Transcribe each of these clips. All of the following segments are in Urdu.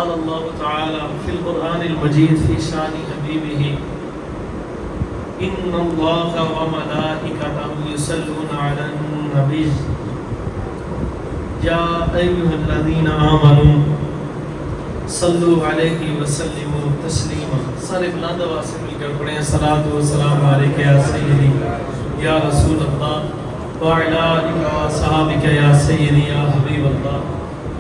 قال اللہ تعالی فی القرآن المجید فی شان حبیبہ ان اللہ وملائکتہ یصلون علی النبی یا ایھا الذین آمنوا صلوا علیہ وسلموا تسلیما. سارے بلند آواز سے مل کر پڑھیں صلاۃ و سلام علیک یا سیدی یا رسول اللہ وعلی آلک و صحابک یا سیدی یا حبیب اللہ.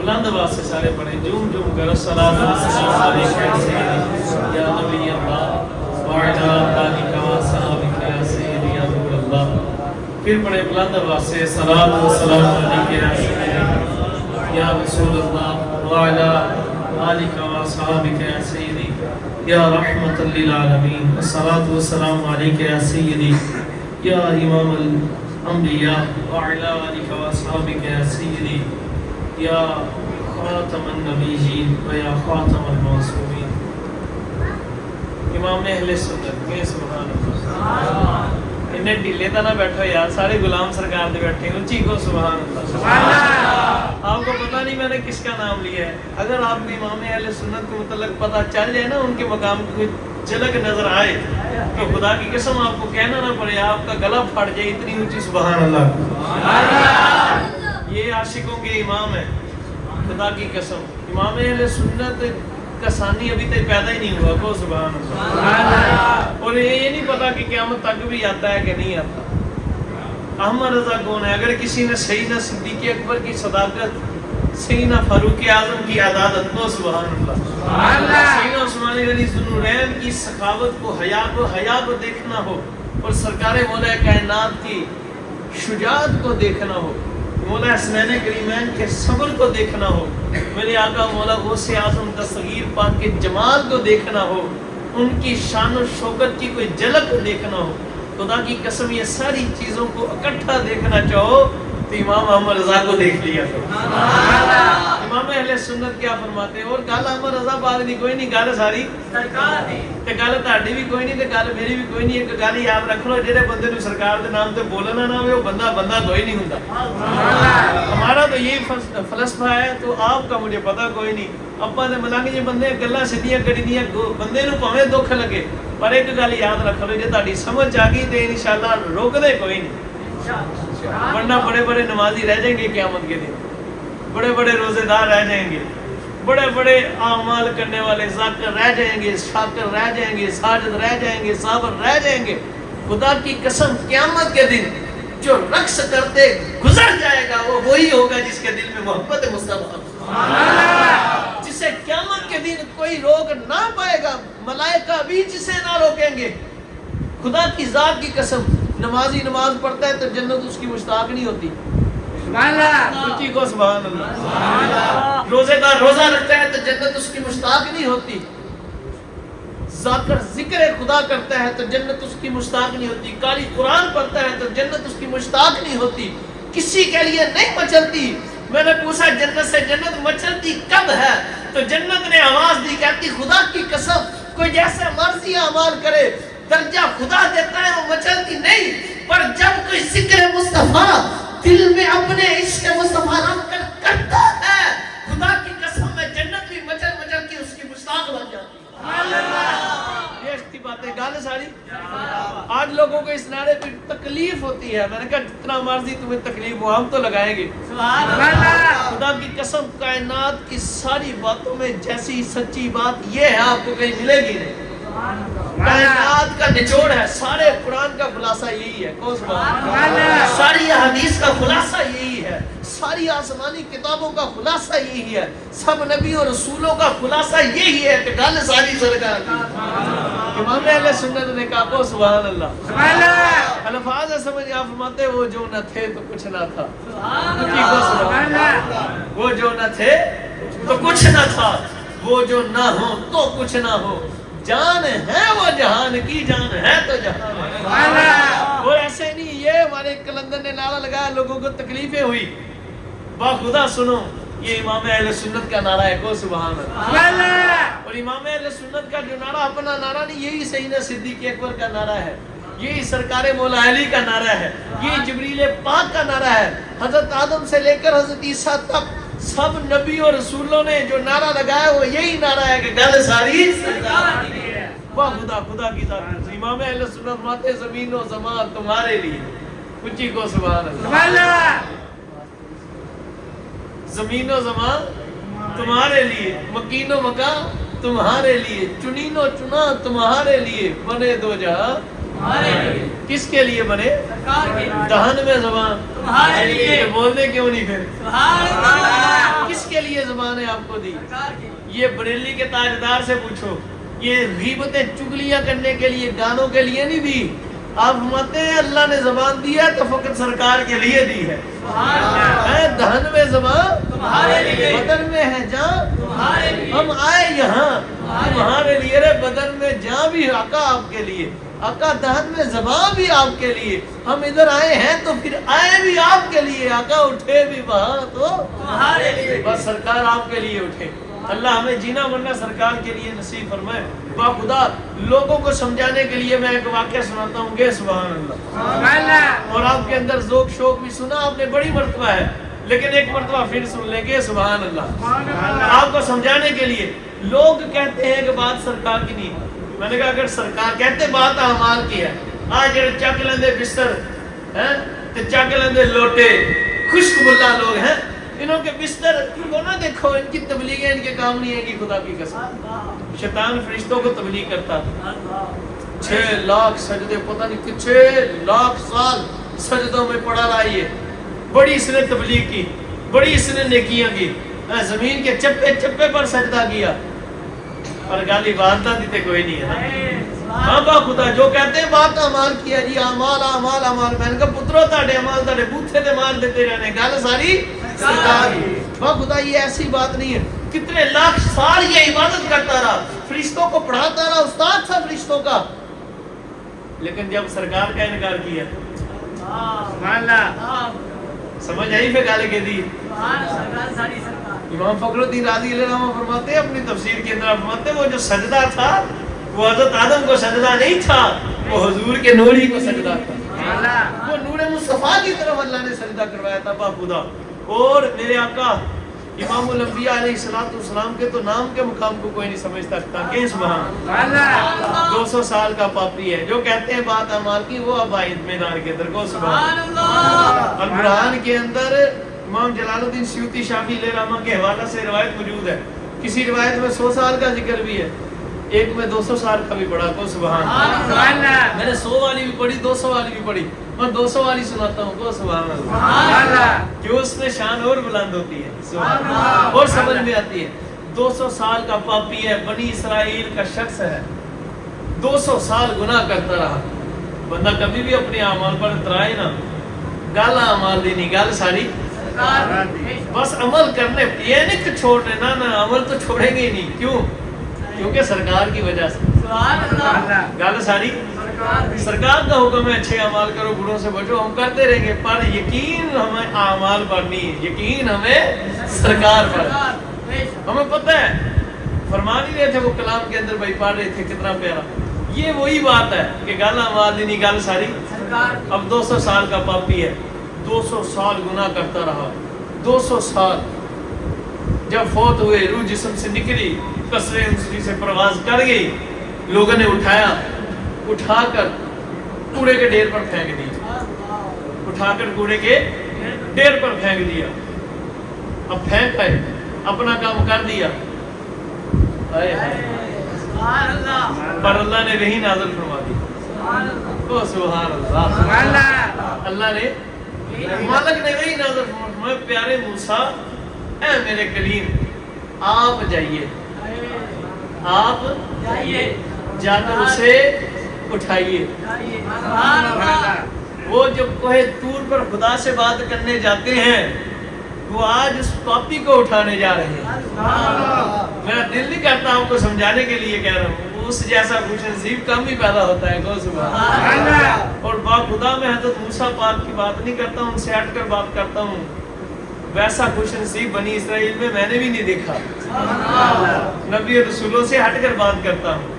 بلند آواز سے سارے پڑھیں جھوم جھوم کر صلاۃ و سلام علیک یا سیدی یا نبی اللہ وعلی آلک و صحابک یا سیدی یا نور اللہ. پھر پڑھیں بلند آواز سے صلاۃ و سلام علیک یا سیدی یا رسول اللہ وعلی آلک و صحابک یا سیدی یا رحمت للعالمین. الصلاۃ والسلام علیک یا سیدی یا امام الانبیاء وعلی آلک و صحابک یا سیدی یا خاتم النبیین و یا خاتم المعصومین. امام اہل سنت میں سبحان اللہ. انہیں ڈھیلے تو نہ بیٹھو یار, سارے غلام سرکار دے بیٹھے ہیں, اونچی کو سبحان اللہ. آپ کو پتہ نہیں میں نے کس کا نام لیا ہے. اگر آپ کو امام اہل سنت کے متعلق پتہ چل جائے نا, ان کے مقام کی کوئی جھلک نظر آئے تو خدا کی قسم آپ کو کہنا نہ پڑے, آپ کا گلا پھٹ جائے اتنی اونچی سبحان اللہ. یہ عاشقوں کے امام ہے خدا کی قسم. امام اہل سنت کا ثانی ابھی تک پیدا ہی نہیں ہوا کو سبحان اللہ. اور یہ نہیں پتا کہ قیامت تک بھی آتا ہے کہ نہیں آتا. احمد رضا کون ہے؟ اگر کسی نے سیدنا صدیق اکبر کی صداقت, سیدنا فاروق اعظم کی عدالت کو سبحان اللہ, سیدنا عثمان غنی ذوالنورین کی سخاوت کو, حیا کو دیکھنا ہو, اور سرکار مولا کائنات کی شجاعت کو دیکھنا ہو, مولا حسنین کریمین کے صبر کو دیکھنا ہو, میرے آقا مولا غوث اعظم دستگیر پاک کے جمال کو دیکھنا ہو, ان کی شان و شوکت کی کوئی جھلک کو دیکھنا ہو, خدا کی قسم یہ ساری چیزوں کو اکٹھا دیکھنا چاہو تو امام احمد رضا کو دیکھ لیا کرو. امام اہل سنت کیا فرماتے ہیں؟ اور گل احمد رضا بات نہیں, کوئی نہیں, گل ساری سرکار دی, تے گل تہاڈی بھی کوئی نہیں, تے گل میری بھی کوئی نہیں. ایک گل یاد رکھ لو, جڑے بندے نو سرکار دے نام تے بولنا نہ ہوئے وہ بندہ کوئی نہیں ہوندا. ہمارا تو یہی فلسفہ ہے, تو آپ کا مجھے پتہ کوئی نہیں. اپا دے ملنگ جے بندے گلاں سیدھیاں کری دیاں, بندے نو بھاویں دکھ لگے, پر ایک گل یاد رکھ لو, جے تہاڈی سمجھ آ گئی تے انشاءاللہ روک دے کوئی نہیں. ورنہ بڑے بڑے نمازی رہ جائیں گے قیامت کے دن, بڑے بڑے روزے دار رہ جائیں گے, بڑے بڑے اعمال کرنے والے ذاکر رہ جائیں گے, شاکر رہ جائیں گے, ساجد رہ جائیں گے, صابر رہ جائیں گے. خدا کی قسم قیامت کے دن جو رقص کرتے گزر جائے گا وہ وہی ہوگا جس کے دل میں محبت مصطفیٰ, جسے قیامت کے دن کوئی روک نہ پائے گا, ملائکہ بھی جسے نہ روکیں گے. خدا کی ذات کی قسم, نمازی نماز پڑھتا ہے تو جنت اس کی مشتاق نہیں ہوتی. اونچی کو سبحان اللہ. روزے دار روزہ رکھتا ہے تو جنت اس کی مشتاق نہیں ہوتی. ذاکر ذکر خدا کرتا ہے تو جنت اس کی مشتاق نہیں ہوتی. قاری قرآن پڑھتا ہے تو جنت اس کی مشتاق نہیں ہوتی. کسی کے لیے نہیں مچلتی. میں نے پوچھا جنت سے جنت مچلتی کب ہے, تو جنت نے آواز دی, کہتی خدا کی قسم کوئی جیسے مرضی اعمال کرے درجہ خدا دیتا ہے, وہ مچلتی نہیں. پر جب کوئی ذکر مصطفیٰ دل میں اپنے عشق مصطفیٰ رکھ کر کرتا ہے, خدا کی قسم میں جنت بھی مچل کے اس کی مشتاق بن جاتی ہے. یہ اچھی بات ہے, گانے ساری. آج لوگوں کو اس نعرے پہ تکلیف ہوتی ہے. میں نے کہا جتنا مرضی تمہیں تکلیف ہو ہم تو لگائیں گے. خدا کی قسم کائنات کی ساری باتوں میں جیسی سچی بات یہ ہے آپ کو کہیں ملے گی نہیں. کائنات کا نچوڑ ہے, سارے قرآن کا خلاصہ یہی ہے, ساری حدیث کا خلاصہ یہی ہے, ساری آسمانی کتابوں کا خلاصہ یہی ہے, سب نبی اور رسولوں کا خلاصہ یہی ہے کہ گل ساری سرکار کی. امام اہل سنت نے کہا کو سبحان اللہ. الفاظ سمجھ آپ فرماتے وہ جو نہ تھے تو کچھ نہ تھا, وہ جو نہ تھے تو کچھ نہ تھا, وہ جو نہ ہو تو کچھ نہ ہو, جان ہے وہ جہان کی, جان ہے تو جہان ہے. وہ ایسے نہیں, یہ ہمارے کلندر نے نعرہ لگایا, لوگوں کو تکلیفیں ہوئی, با خدا سنو یہ امام اہل سنت کا نعرہ ہے کو سبحان اللہ. اور امام اہل سنت کا جو نعرہ اپنا نعرہ نہیں, یہی سیدنا صدیق اکبر کا نعرہ ہے, یہی سرکار مولا علی کا نعرہ ہے, یہ جبریل پاک کا نعرہ ہے. حضرت آدم سے لے کر حضرت عیسیٰ تک سب نبی اور رسولوں نے جو نعرہ لگایا وہ یہی نعرہ ہے کہ گل ساری سرکار کی ہے۔ واہ خدا، خدا کی ذات۔ امام اہل سنت فرماتے زمین و زمان تمہارے لیے، اونچی کو سبحان اللہ۔ زمین و زمان تمہارے لیے، مکین و مکان تمہارے لیے، چنین و چنا تمہارے لیے، بنے دو جہاں تمہارے لیے۔ کس کے لیے بنے؟ سرکار کے لیے۔ دہن میں زبان تمہارے لیے، بولتے کیوں نہیں پھر؟ سبحان اللہ۔ کس کے لیے زبان ہے آپ کو دی؟ سرکار کے لیے۔ یہ بریلی کے تاجدار سے پوچھو، یہ غیبتیں چگلیاں کرنے کے لیے، گانوں کے لیے نہیں دی۔ آپ فرماتے ہیں اللہ نے زبان دی ہے تو فقط سرکار کے لیے دی ہے۔ اے دہن میں زبان تمہارے لیے، بدن میں ہے جان تمہارے لیے، ہم آئے یہاں تمہارے لیے۔ رے بدن میں جان بھی آقا آپ کے لیے، آقا دہن میں زبان بھی آپ کے لیے، ہم ادھر آئے ہیں تو پھر آئے بھی آپ کے لیے، آقا اٹھے بھی وہاں تو تمہارے لیے، بس سرکار آپ کے لیے اٹھے۔ اللہ ہمیں جینا مرنا سرکار کے لیے نصیب فرمائے۔ با خدا لوگوں کو سمجھانے کے لیے میں ایک واقعہ سناتا ہوں گے، سبحان اللہ۔ اور آپ کے اندر ذوق شوق بھی سنا آپ نے بڑی مرتبہ ہے، لیکن ایک مرتبہ پھر سن لیں گے، سبحان اللہ۔ آپ کو سمجھانے کے لیے لوگ کہتے ہیں کہ بات سرکار کی نہیں، میں نے کہا اگر سرکار کہتے بات اعمال کی ہے، آج جڑے چک لیندے بستر ہیں تے چک لیندے لوٹے، خشک ملا لوگ ہیں، انہوں کے بستر کو نہ دیکھو، ان کی تبلیغیں ان کے کام نہیں ہے کہ خدا کی قسم۔ شیطان فرشتوں کو تبلیغ کرتا تھا، 6 لاکھ سجدے، پتہ نہیں کہ 6 لاکھ سال سجدوں میں پڑا رہا، یہ بڑی اس نے تبلیغ کی، بڑی اس نے نیکیاں کی، زمین کے چپے چپے پر سجدہ کیا، پر گالی بانتا دیتے کوئی نہیں ہے۔ ہاں با خدا جو کہتے ہیں بات اعمال کیا جی، اعمال اعمال اعمال، میں نے کہا پترو تاڑے اعمال تاڑے بوتھے دے مال دیتے رہنے، گل ساری سرکار کی۔ با خدا یہ ایسی بات نہیں ہے، کتنے لاکھ سال یہ عبادت کرتا رہا، فرشتوں کو پڑھاتا رہا، استاد تھا فرشتوں کا، لیکن جب سرکار کا انکار کیا، سمجھ آئی پھر گالے کے دی۔ امام فخر الدین رازی علیہ الرحمہ فرماتے ہیں اپنی تفسیر کے اندر، فرماتے ہیں وہ جو سجدہ تھا وہ حضرت آدم کو سجدہ نہیں تھا، وہ حضور کے نور ہی کو سجدہ تھا، وہ نور مصطفیٰ کی طرف اللہ نے سجدہ کروایا تھا با خدا۔ اور میرے آقا امام الانبیاء علیہ السلام کے تو نام کے مقام کو کوئی نہیں سمجھ سکتا کہ سبحان اللہ، 200 سال کا پاپی ہے، جو کہتے ہیں بات اعمال کی وہ اب آئے مینار کے اندر کو سبحان اللہ۔ القرآن کے اندر امام جلال الدین سیوطی شافعی علیہ الرحمہ کے حوالہ سے روایت موجود ہے، کسی روایت میں 100 سال کا ذکر بھی ہے، ایک میں 200 سال کا بھی پڑھا کو سبحان اللہ۔ میں نے 100 والی بھی پڑھی، 200 والی بھی پڑھی، میں 200 والی سناتا ہوں کو سبحان اللہ، جو اس میں شان اور بلند ہوتی ہے سبحان اللہ، اور سمجھ میں آتی ہے۔ 200 سال کا پاپی ہے، بنی اسرائیل کا شخص ہے، 200 سال گناہ کرتا رہا، بندہ کبھی بھی اپنے اعمال پر اترائے نا، گل اعمال دی نہیں، گل ساری بس عمل کرنے، یہ نہیں کہ چھوڑنے، نا عمل تو چھوڑیں گے ہی نہیں، کیوں؟ کیونکہ سرکار کی وجہ سے، گل ساری سرکار کا حکم ہے اچھے اعمال کرو بروں سے بچو، ہم کرتے رہیں گے، پر یقین ہمیں اعمال پر نہیں، یقین ہمیں سرکار پر۔ ہمیں پتہ ہے فرمان ہی رہے تھے وہ کلام کے اندر بھائی پڑھ رہے تھے، کتنا پیارا، یہ وہی بات ہے کہ گل اعمال دی نہیں، گل ساری۔ اب 200 سال کا پاپی ہے، 200 سال گناہ کرتا رہا، 200 سال، جب فوت ہوئے روح جسم سے نکلی، قصرے انسری سے پرواز کر گئی، لوگوں نے اٹھایا، اٹھا کر کوڑے کے ڈھیر پر پھینک دیا، اٹھا کر کوڑے کے ڈھیر پر پھینک دیا، اب پھینک آئے، اپنا کام کر دیا، پر اللہ نے وحی نازل فرما دی، او سبحان اللہ، اللہ نے مالک نے وحی نازل فرمایا، پیارے موسیٰ اے میرے کلیم آپ جائیے، آپ جا کر اسے اٹھائیے۔ وہ جب کوہ طور پر خدا سے بات کرنے جاتے ہیں، وہ آج اس پاپی کو اٹھانے جا رہے ہیں۔ میں دل نہیں کرتا آپ کو سمجھانے کے لیے کہہ رہا ہوں، اس جیسا خوش نصیب کم ہی پیدا ہوتا ہے، سبحان اللہ۔ اور با خدا میں حضرت موسیٰ پاک کی بات نہیں کرتا ہوں، ان سے ہٹ کر بات کرتا ہوں، ویسا خوش نصیب بنی اسرائیل میں میں نے بھی نہیں دیکھا، نبی رسولوں سے ہٹ کر بات کرتا ہوں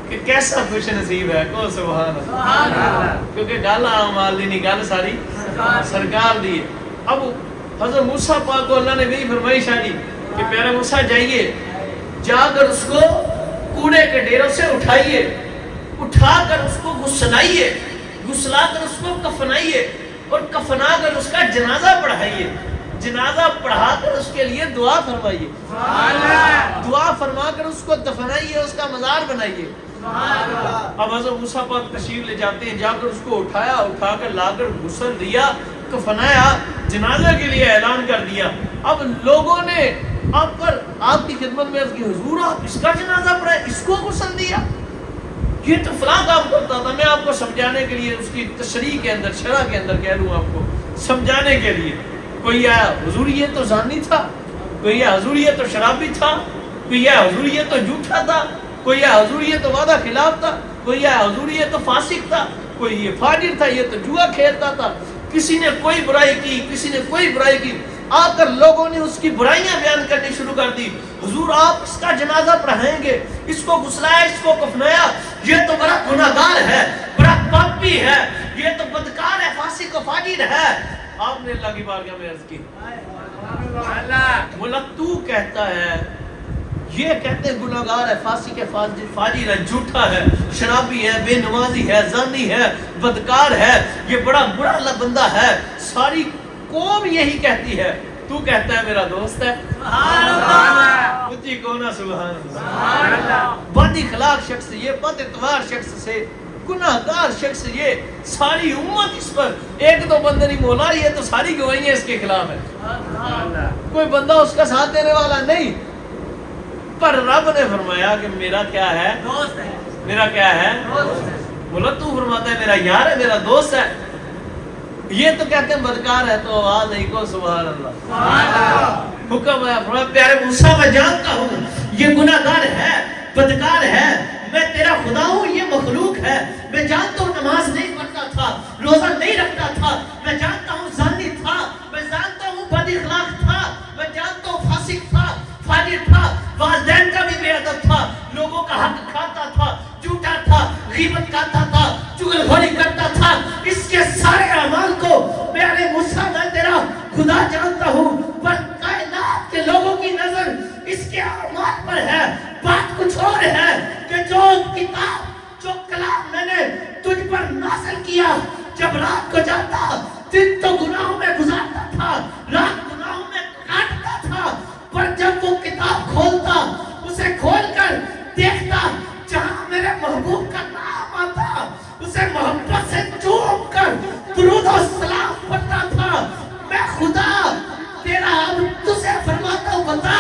کہ کیسا خوش نصیب ہے کو سبحان اللہ، کیونکہ گل اعمال دی نہیں، گل ساری سرکار دی ہے۔ اب حضرت موسیٰ پاک کو اللہ نے وہی فرمائش دی کہ پیارے موسیٰ جائیے، جا کر اس کو کوڑے کے ڈھیروں سے اٹھائیے، اٹھا کر اس کو غسلائیے، غسلا کر اس کو کفنائیے، اور کفنا کر اس کا جنازہ پڑھائیے، جنازہ پڑھا کر اس کے لیے دعا فرمائیے، دعا فرما کر اس کو دفنائیے، اس کا مزار بنائیے۔ اب حضرت موسیٰ پاک تشریف لے جاتے ہیں، جا کر اس کو اٹھایا، اٹھا کر لا کر غسل دیا، کفنایا، جنازہ کے لیے اعلان کر دیا۔ اب لوگوں نے آپ کی خدمت میں عرض کی، حضور آپ اس کا جنازہ پڑھائے، اس کو غسل دیا، یہ تو فلاں کام کرتا تھا۔ میں آپ کو سمجھانے کے لیے اس کی تشریح کے اندر، شرح کے اندر کہہ لوں آپ کو سمجھانے کے لیے، کوئی آیا حضور یہ تو زانی تھا، کوئی آیا حضور یہ تو شرابی تھا، کوئی آیا حضور یہ تو جھوٹا تھا، کوئی آیا حضور یہ تو وعدہ خلاف تھا، کوئی آیا حضور یہ تو فاسق تھا، کوئی یہ فاجر تھا، یہ تو جوا کھیلتا تھا۔ کسی نے کوئی برائی کی، کسی نے کوئی برائی کی، آ کر لوگوں نے اس کی برائیاں بیان کرنی شروع کر دی۔ حضور آپ اس کا جنازہ پڑھائیں گے، اس کو غسلایا، اس کو کفنایا، یہ تو بڑا گناہگار ہے، بڑا پاپی ہے، یہ تو بدکار ہے، فاسق و فاجر ہے۔ آپ نے اللہ کی بارگاہ میں عرض کی، مولا تو کہتا ہے، یہ کہتے ہیں گناہگار ہے، فاسق ہے، فاجر ہے، جھوٹا ہے، شرابی ہے، بے نمازی ہے، زانی ہے، بدکار ہے، یہ بڑا برا بندہ ہے، ساری قوم یہی کہتی ہے، تو کہتا ہے میرا دوست ہے۔ اونچی کونا سبحان اللہ۔ بد اخلاق شخص یہ، بد اتوار شخص سے، گناہگار شخص یہ، ساری امت اس پر، ایک دو بندے نہیں مولا، یہ تو ساری گواہیاں اس کے خلاف ہے، کوئی بندہ اس کا ساتھ دینے والا نہیں۔ پر رب نے فرمایا کہ میرا کیا ہے، دوست ہے، میرا کیا ہے، دوست ہے۔ بولا تو فرماتا ہے میرا یار ہے، میرا دوست ہے، یہ تو کہتے ہیں بدکار ہے، تو آواز نہیں کو سبحان اللہ۔ حکم ہے، فرمایا پیارے موسیٰ میں جانتا ہوں یہ گناہگار ہے، بدکار ہے، میں تیرا خدا ہوں، یہ مخلوق ہے، میں جانتا ہوں نماز نہیں پڑھتا تھا، روزہ نہیں رکھتا تھا، میں جانتا ہوں زانی تھا، میں جانتا ہوں بد اخلاق تھا، میں جانتا ہوں فاسق تھا، فاجر تھا، والدین کا بھی بے ادب تھا، لوگوں کا حق کھاتا تھا، جھوٹا تھا، غیبت کرتا تھا، چغل خوری کرتا تھا، اس کے سارے اعمال کو پیارے موسیٰ میں تیرا خدا جانتا ہوں، پر کائنات کے لوگوں کی نظر اس کے اعمال پر ہے۔ بات کچھ اور ہے کہ جو کتاب، جو کلام میں نے تجھ پر نازل کیا، جب رات کو جاتا، دن تو گناہوں میں گزارتا تھا، رات گناہوں میں کاٹتا تھا، پر جب وہ کتاب کھولتا، اسے کھول کر دیکھتا، جہاں میرے محبوب کا نام آتا، اسے محبت سے چوم کر درود و سلام پڑھتا تھا۔ میں خدا تیرا اب تجھے فرماتا ہوں، بتا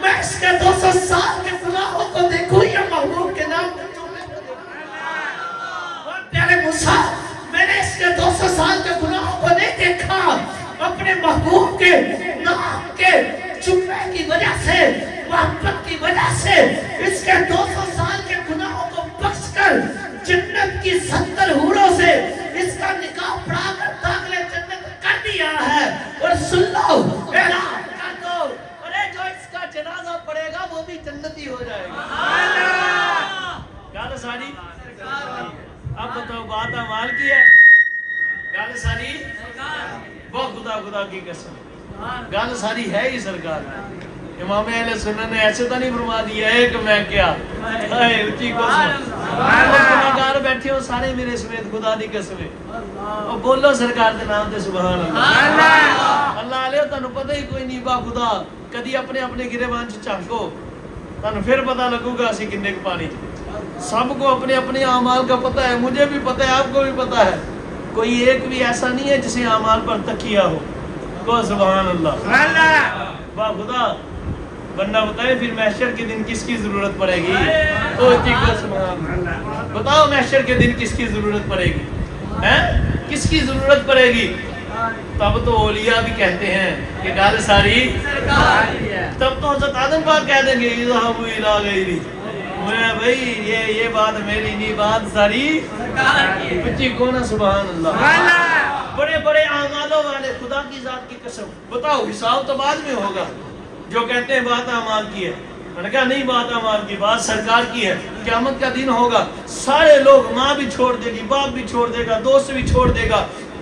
میں اس کے 200 سال کے گناہوں کو دیکھوں یا محبوب کے نام کو چومے کو دیکھوں؟ اور پیارے موسیٰ، میں نے اس کے 200 سال کے گناہوں کو نہیں دیکھا، اپنے محبوب کے نام کے چومے کی وجہ سے، محبت کی وجہ سے اس کے 200 سال کے گناہوں کو بخش کر جنت کی 70 حوروں سے اس کا نکاح پڑھا کر داخل جنت کر دیا ہے۔ اور سن لو، اعلان کر دو، ارے جو اس کا جنازہ پڑھے گا وہ بھی جنتی ہو جائے گا۔ گال ساری اب بتاؤ، بات اعمال کی ہے، گال ساری وہ خدا کی قسم، گال ساری ہے ہی سرکار۔ امام اہل سنت نے ایسے تو نہیں فرما دیا ہے کہ میں کیا اونچی کو گناہگار بیٹھے ہو سارے میرے سمیت، خدا دی قسم ہے، اور بولو سرکار دے نام تے سبحان اللہ۔ اللہ علیہ تانوں پتہ ہی کوئی نہیں، با خدا کدی اپنے اپنے گریبان چ جھانکو، تانوں پھر پتہ لگو گا اسی کنے کے پانی چ۔ سب کو اپنے اپنے اعمال کا پتہ ہے، مجھے بھی پتہ ہے، آپ کو بھی پتہ ہے، کوئی ایک بھی ایسا نہیں ہے جسے اعمال پر تکیہ ہو۔ کو سبحان اللہ۔ با خدا بندہ بتائے پھر محشر کے دن کس کی ضرورت پڑے گی؟ بتاؤ محشر کے دن کس کی ضرورت پڑے گی؟ کس کی ضرورت پڑے گی؟ تب تو اولیاء بھی کہتے ہیں کہ گال ساری، تب تو حضرت آدم پاک کہہ دیں گے اذهبوا الى غیری، میں بھئی یہ بات میری نہیں، بات ساری بچی کون ہے؟ سبحان اللہ۔ بڑے بڑے اعمالوں والے، خدا کی ذات کی قسم، بتاؤ حساب تو بعد میں ہوگا۔ جو کہتے ہیں بات اعمال کی ہے، میں نے کہا نہیں، بات اعمال کی، بات سرکار کی ہے۔ قیامت کا دن ہوگا، سارے لوگ، ماں بھی چھوڑ دے گی، باپ بھی چھوڑ دے گا، دوست بھی چھوڑ دے گا،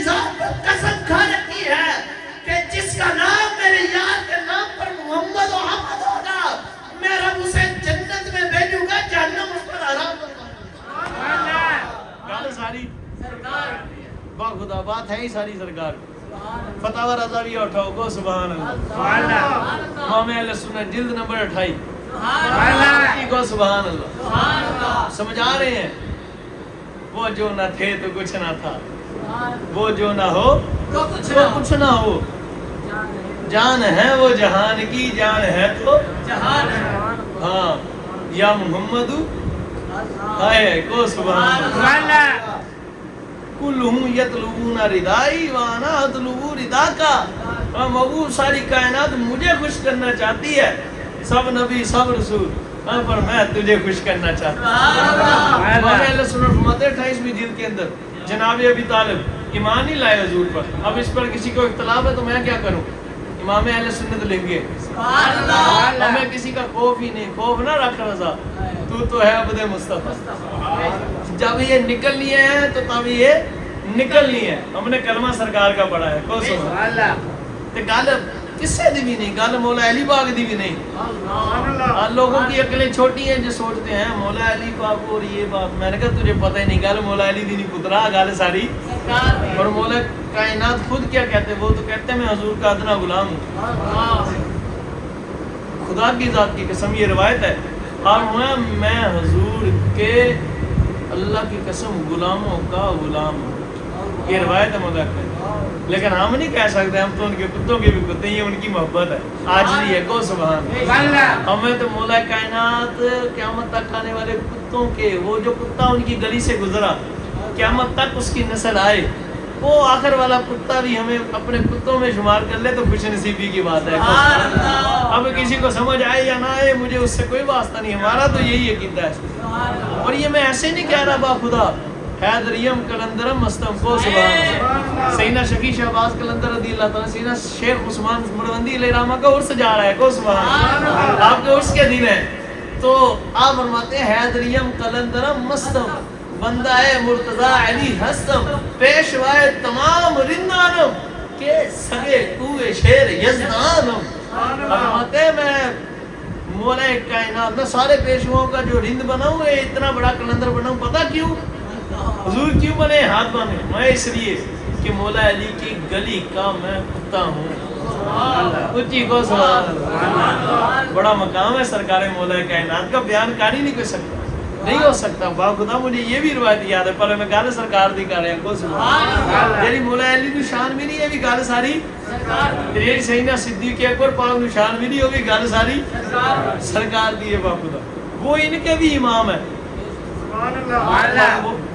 کی ذات پر قسم کھا رکھی ہے کہ جس کا نام میرے یار کے نام پر محمد و احمد ہوگا میں رب اسے جنت میں بھیجوں گا جہنم اس پر حرام ہوگا. گل ساری با خدا بات ہے ہی ساری سرکار. فتاوی رضویہ اٹھاؤ گو سبحان اللہ. امام اہل سنت جلد نمبر 28 گو سبحان اللہ. سمجھا رہے ہیں وہ جو نہ تھے تو کچھ نہ تھا, وہ جو نہ ہو تو کچھ نہ ہو. جان ہے وہ جہان کی, جان ہے تو جہان. ہاں یا محمد ہے کو سبحان اللہ. کلہم یطلبون ردائی وانا اطلب ردا کا. مغو ساری کائنات مجھے خوش کرنا چاہتی ہے, سب نبی سب رسول, پر میں تجھے خوش کرنا چاہتا ہوں. امام اہل سنت فرماتے ہیں 28ویں جلد کے اندر جناب ابی طالب ایمان نہیں لائے حضور پر, اب اس پر کسی کو اختلاف ہے تو میں کیا کروں. امام اہل سنت لیں گے ہمیں کسی کا خوف ہی نہیں, خوف نہ رکھ رضا, تو ہے عبد مصطفیٰ. جب یہ نکلنی ہے تو تب یہ نکلنی ہے. ہم نے کلمہ سرکار کا پڑھا ہے کو سبحان اللہ. تے گل کسے دی بھی نہیں, گل مولا علی پاک دی بھی نہیں. لوگوں کی عقلیں چھوٹی ہیں جو سوچتے ہیں مولا علی پاک اور یہ بات. میں نے کہا تجھے پتہ ہی نہیں, گل مولا علی دی نہیں پترا, گل ساری. اور مولا کائنات خود کیا کہتے ہیں, وہ تو کہتے ہیں میں حضور کا ادنا غلام ہوں. خدا کی ذات کی قسم یہ روایت ہے, اور میں حضور کے اللہ کی قسم غلاموں کا غلام ہوں. یہ روایت ہے مولا کی. لیکن ہم نہیں کہہ سکتے, ہم تو ان کے کتوں کے بھی کتے ہیں, ان کی محبت ہے عاجزی ہے کو سبحان اللہ. ہمیں تو مولا کائنات قیامت تک آنے والے کتوں کے, وہ جو کتا ان کی گلی سے گزرا قیامت تک اس کی نسل آئے, وہ آخر والا کتا بھی ہمیں اپنے کتوں میں شمار کر لے تو خوش نصیبی کی بات ہے. اب کسی کو سمجھ آئے یا نہ آئے مجھے اس سے کوئی واسطہ نہیں, ہمارا تو یہی عقیدہ ہے. اور یہ میں ایسے نہیں کہہ رہا با خدا, حیدریم کلندرم مستم کو سبحان اللہ. سیدنا شفیع شہباز کلندر رضی اللہ تعالیٰ, سیدنا شیخ عثمان مروندی علیہ رحمہ کا عرس جا رہا ہے کو سبحان اللہ. آپ کے عرس کے دن ہے تو آپ فرماتے ہیں حیدریم کلندرم مستم, بندہ ہے مرتضی علی ہستم, پیشوائے تمام رندانم کے سگے کوئے شیر یزدانم. فرماتے ہیں میں مولا کائنات میں سارے پیشواؤں کا جو رند بنا ہوں, اتنا بڑا کلندر بنا ہوں. پتہ کیوں حضور کیوں بنے ہاتھ بانے؟ میں اس لیے کہ مولا علی کی گلی کا میں کتا ہوں. اچھی کو سبحان اللہ. بڑا مقام ہے سرکار مولا کائنات کا, بیان کر ہی نہیں کوئی سکتا, نہیں ہو سکتا. با خدا مجھے یہ بھی روایت یاد ہے, پر میں گل سرکار دی کر رہا ہوں کو سبحان اللہ. یعنی مولا علی کی شان بھی نہیں ہے, بھی گل ساری سرکار. سیدنا صدیق اکبر پاک کی شان بھی نہیں ہوگی, گل ساری سرکار دی ہے. با خدا وہ ان کے بھی امام ہے,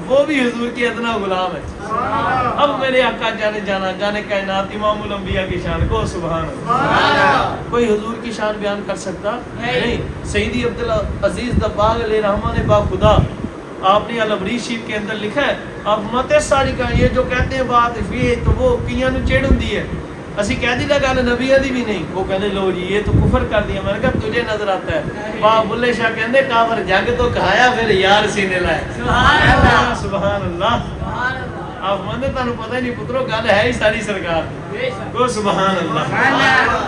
وہ بھی حضور کی ادنا غلام ہے. اب میرے آقا جانے جانا جانے کائنات امام الانبیاء کی شان کو سبحان اللہ. کوئی حضور کی شان بیان کر سکتا نہیں. سیدی عبدالعزیز دباغ علیہ رحمہ نے با خدا آپ نے الابریز شریف کے اندر لکھا ہے, آپ مت ساری کا یہ جو کہتے ہیں بات یہ تو وہ کئیاں نو چڑھ ہوندی ہے. اسی کہہ دی گل نبی دی بھی نہیں, وہ کہنے لو جی یہ تو کفر کر دیا. میں نے کہا تجھے نظر آتا ہے. باپ بلے شاہ کہندے کافر جگ تو کھایا پھر یار سینے لائے. سبحان اللہ سبحان اللہ. آپ مندے تانوں پتہ ہی نہیں پترو, گل ہے ہی ساری سرکار کو سبحان اللہ.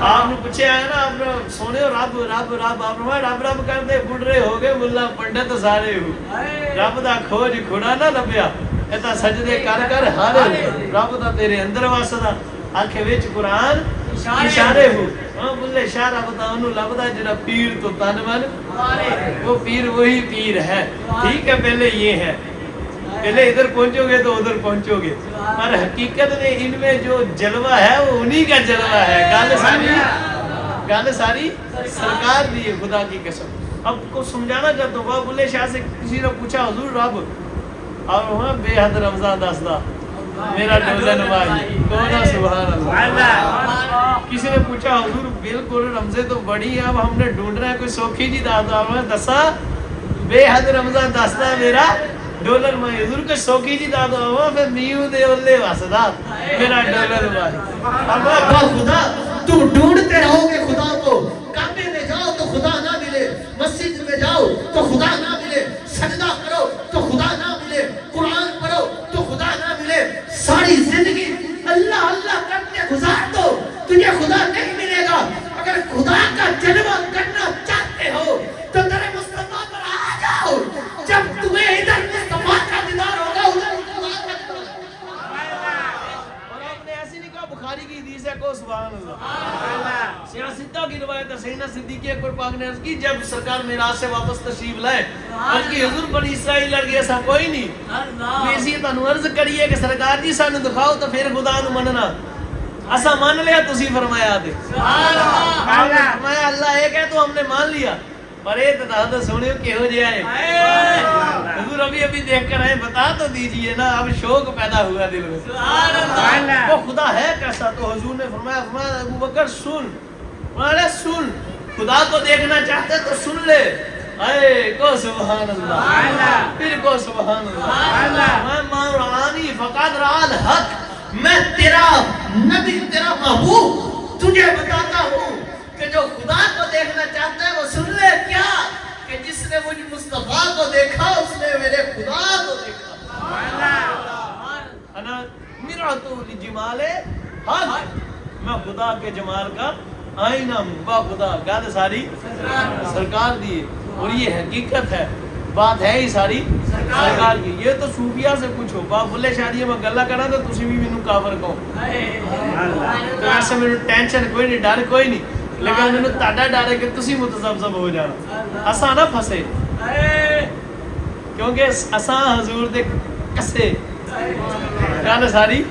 آپ نے پوچھے آیا نا, آپ سونے رب رب رب, آپ نے رب رب کرتے بڑھے ہو گئے ملا پنڈت سارے ہو. رب دا کھوج کھڑا نہ لبیا, ایتا سجدے کر کر ہر رب دا تیرے اندر واسدا. آنکھیں وچ قرآن اشارے ہو. ہاں بلے شاہ رب دا انہوں لبدا جڑا پیر تو تن من, وہ پیر وہی پیر ہے. ٹھیک ہے پہلے یہ ہے, پہلے ادھر پہنچو گے تو ادھر پہنچو گے, پر حقیقت میں ان میں جو جلوہ ہے وہ انہی کا جلوہ ہے. گل ساری سرکار دی ہے خدا کی قسم. اب کو سمجھانا چاہتا ہوں, بابا بلے شاہ سے کسی نے پوچھا حضور رب اور وہاں بے حد رمضان دسدا میرا ڈولن واہی کونا سبحان اللہ. کسی نے پوچھا حضور بالکل رمضے تو بڑی ہے, اب ہم نے ڈھونڈنا ہے کوئی سوکھی جی دادا. میں دسا بے حد رمضان دسدا میرا ڈولر میں. حضور کو سوکھی جی دادا ہوا پھر نیو دے اولے واسدا میرا ڈولر واہی. اب خدا تم ڈھونڈتے رہو گے خدا کو, کعبے میں جاؤ تو خدا نہ ملے, مسجد میں جاؤ تو خدا نہ ملے, سجدہ کرو تو خدا نہ ملے, قرآن پڑھو تو خدا نہ ملے, ساری زندگی صدیق اکبر پاک نے عرض کی جب سرکار معراج سے واپس تشریف لائے اور کہ حضور بنی اسرائیل لڑ گیا ایسا کوئی نہیں ویسی تانوں عرض کریے کہ سرکار جی سانو دکھاؤ تو پھر خدا نو مننا اسا مان لیا تسی فرمایا دے فرمایا اللہ ایک ہے تو ہم نے مان لیا پر یہ تو سنیو کہو جہا ہے حضور ابھی دیکھ کر آئے بتا تو دیجئے نا اب شوق پیدا ہوا دل میں وہ خدا ہے کیسا تو حضور نے فرمایا ابو بکر سن سن خدا کو دیکھنا چاہتے تو سن لے اے کو سبحان اللہ پھر کو سبحان اللہ میں مورانی فقط رال حق میں تیرا نبی تیرا محبوب تجھے بتاتا ہوں کہ جو خدا کو دیکھنا چاہتا ہے وہ سن لے کیا کہ جس نے مجھ مصطفیٰ کو دیکھا اس نے میرے خدا کو دیکھا انا مرعتو لجمال حق میں خدا کے جمال کا آئینہ ہوں با خدا گل ساری سرکار دی اور یہ حقیقت ہے بات ہے ہی ساری سرکار کی یہ تو صوفیہ سے پوچھو باپ بلے شادی میں گلہ کرنا تو تسی بھی مینوں کافر کہو تو ایسے مینوں ٹینشن کوئی نہیں ڈر کوئی نہیں لیکن مینوں تہاڈا ڈر ہے کہ تسی متذبذب ہو جانا اساں نہ پھسے کیونکہ اساں حضور دے کسے گل ساری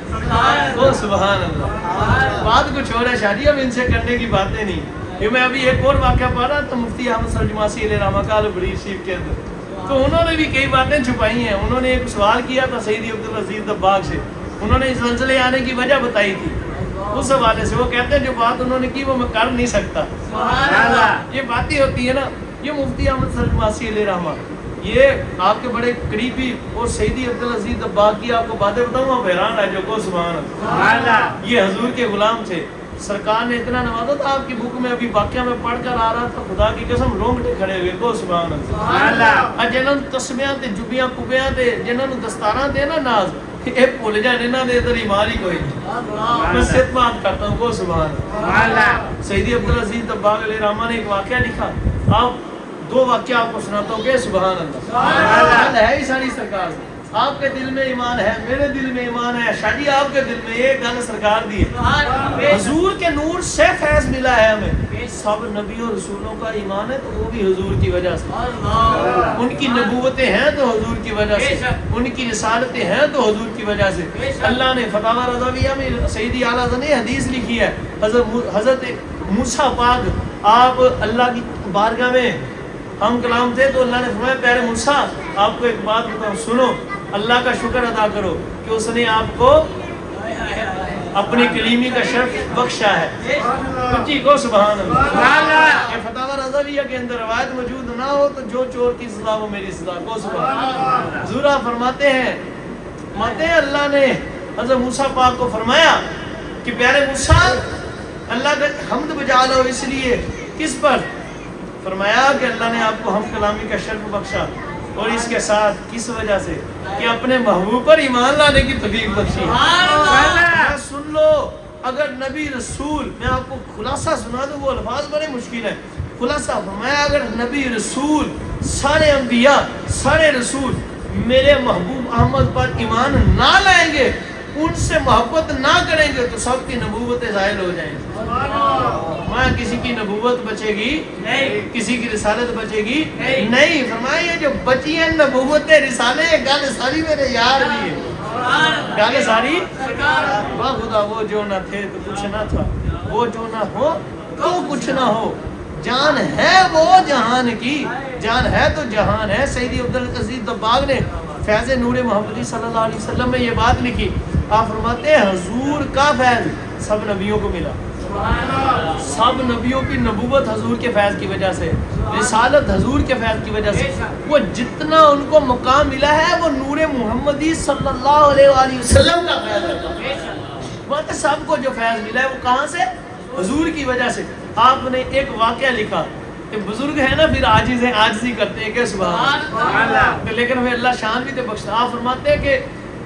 او سبحان اللہ بات کچھ اور ہے شادی اب ان سے کرنے کی باتیں نہیں یہ میں ابھی ایک اور واقعہ پڑھ رہا تھا مفتی احمد سرجماسی علیہ رحمہ کال بڑی شریف کے اندر تو انہوں نے بھی کئی باتیں چھپائی ہیں انہوں نے ایک سوال کیا تھا سیدی عبدالعزیز دباغ سے انہوں نے اس زلزلے آنے کی وجہ بتائی تھی اس حوالے سے وہ کہتے ہیں جو بات انہوں نے کی وہ میں کر نہیں سکتا یہ باتیں ہوتی ہے نا یہ مفتی احمد سرجماسی علیہ رحمہ یہ آپ کے بڑے قریبی اور سیدی عبدالعزیز دباغ کی آپ کو باتیں بتاؤں آپ حیران ہے جو کو سبحان اللہ یہ حضور کے غلام تھے سرکار نے اتنا نوازا تھا آپ کی بک میں ابھی واقعہ میں پڑھ کر آ رہا تھا خدا کی قسم رونگٹے کھڑے ہوئے کو سبحان اللہ جنہاں تسمیاں تے جبیاں کبیاں تے جنہاں دستاراں تے نا ناز اے بھول جان انہاں دے ادھر ایمان ہی کوئی میں صرف بات کرتا ہوں کو سبحان اللہ سیدی عبدالعزیز دباغ علیہ رحمہ نے ایک واقعہ لکھا آپ دو واقعہ آپ کو سناتا ہوں کہ سبحان اللہ ہے ہی ساری سرکار سے آپ کے دل میں ایمان ہے میرے دل میں ایمان ہے شادی آپ کے دل میں یہ گل سرکار دی ہے حضور کے نور سے فیض ملا ہے ہمیں سب نبی اور رسولوں کا ایمان ہے تو وہ بھی حضور کی وجہ سے ان کی نبوتیں ہیں تو حضور کی وجہ سے ان کی رسالتیں ہیں تو حضور کی وجہ سے اللہ نے فتاوی رضویہ میں سیدی اعلیٰ نے حدیث لکھی ہے حضرت موسیٰ پاک آپ اللہ کی بارگاہ میں ہم کلام تھے تو اللہ نے فرمایا پیارے موسیٰ آپ کو ایک بات بتاؤں سنو اللہ کا شکر ادا کرو کہ اس نے آپ کو اپنی کلیمی کا شرف بخشا ہے کچھی کو سبحان اللہ یہ فتاوی رضویہ کے اندر روایت موجود نہ ہو تو جو چور کی سزا وہ میری سزا کو سبحان اللہ حضور فرماتے ہیں اللہ نے حضرت موسیٰ پاک کو فرمایا کہ پیارے موسیٰ اللہ کا حمد بجا لو اس لیے کس پر فرمایا کہ اللہ نے آپ کو ہم کلامی کا شرف بخشا اور اس کے ساتھ کس وجہ سے کہ اپنے محبوب پر ایمان لانے کی توفیق بخشی سن لو اگر نبی رسول میں آپ کو خلاصہ سنا دوں وہ الفاظ بڑے مشکل ہیں خلاصہ فرمایا اگر نبی رسول سارے انبیاء سارے رسول میرے محبوب احمد پر ایمان نہ لائیں گے ان سے محبت نہ کریں گے تو سب کی نبوتیں ظاہر ہو جائیں گی فرمایا کسی کی نبوت بچے گی نہیں کسی کی رسالت بچے گی نہیں فرمایا یہ جو بچی ہیں نبوت رسالے گل ساری میرے یار بھی ہے گل ساری واہ خدا وہ جو نہ تھے تو کچھ نہ تھا وہ جو نہ ہو تو کچھ نہ ہو جان ہے وہ جہان کی جان ہے تو جہان ہے سیدی عبدالعزیز دباغ نے فیض نور محمدی صلی اللہ علیہ وسلم میں یہ بات لکھی آپ فرماتے ہیں حضور کا فیض سب نبیوں کو ملا سب نبیوں کی نبوت حضور کے فیض کی وجہ سے رسالت حضور کے فیض کی وجہ سے وہ جتنا ان کو مقام ملا ہے وہ نور محمدی صلی اللہ علیہ وآلہ وسلم کا فیض ہے وہاں سب کو جو فیض ملا ہے وہ کہاں سے حضور کی وجہ سے آپ نے ایک واقعہ لکھا کہ بزرگ ہے نا پھر عاجز ہیں عاجزی کرتے ہیں کہ سبحان اللہ لیکن ہمیں اللہ شان بھی تے بخشتا آپ فرماتے ہیں کہ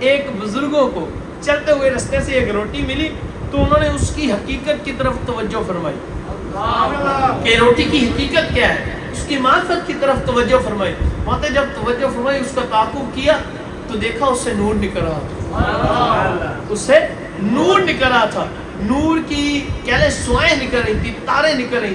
ایک بزرگوں کو چلتے ہوئے رستے سے ایک روٹی ملی تو انہوں نے اس کی حقیقت کی طرف توجہ فرمائی کہ روٹی کی حقیقت کیا ہے اس کی معرفت کی طرف توجہ فرمائی وہاں جب توجہ فرمائی اس کا تعاقب کیا تو دیکھا اس سے نور نکل رہا تھا اس سے نور نکل رہا تھا نور کی کہہ لیں سوائیں نکل رہی تھی تارے نکل رہی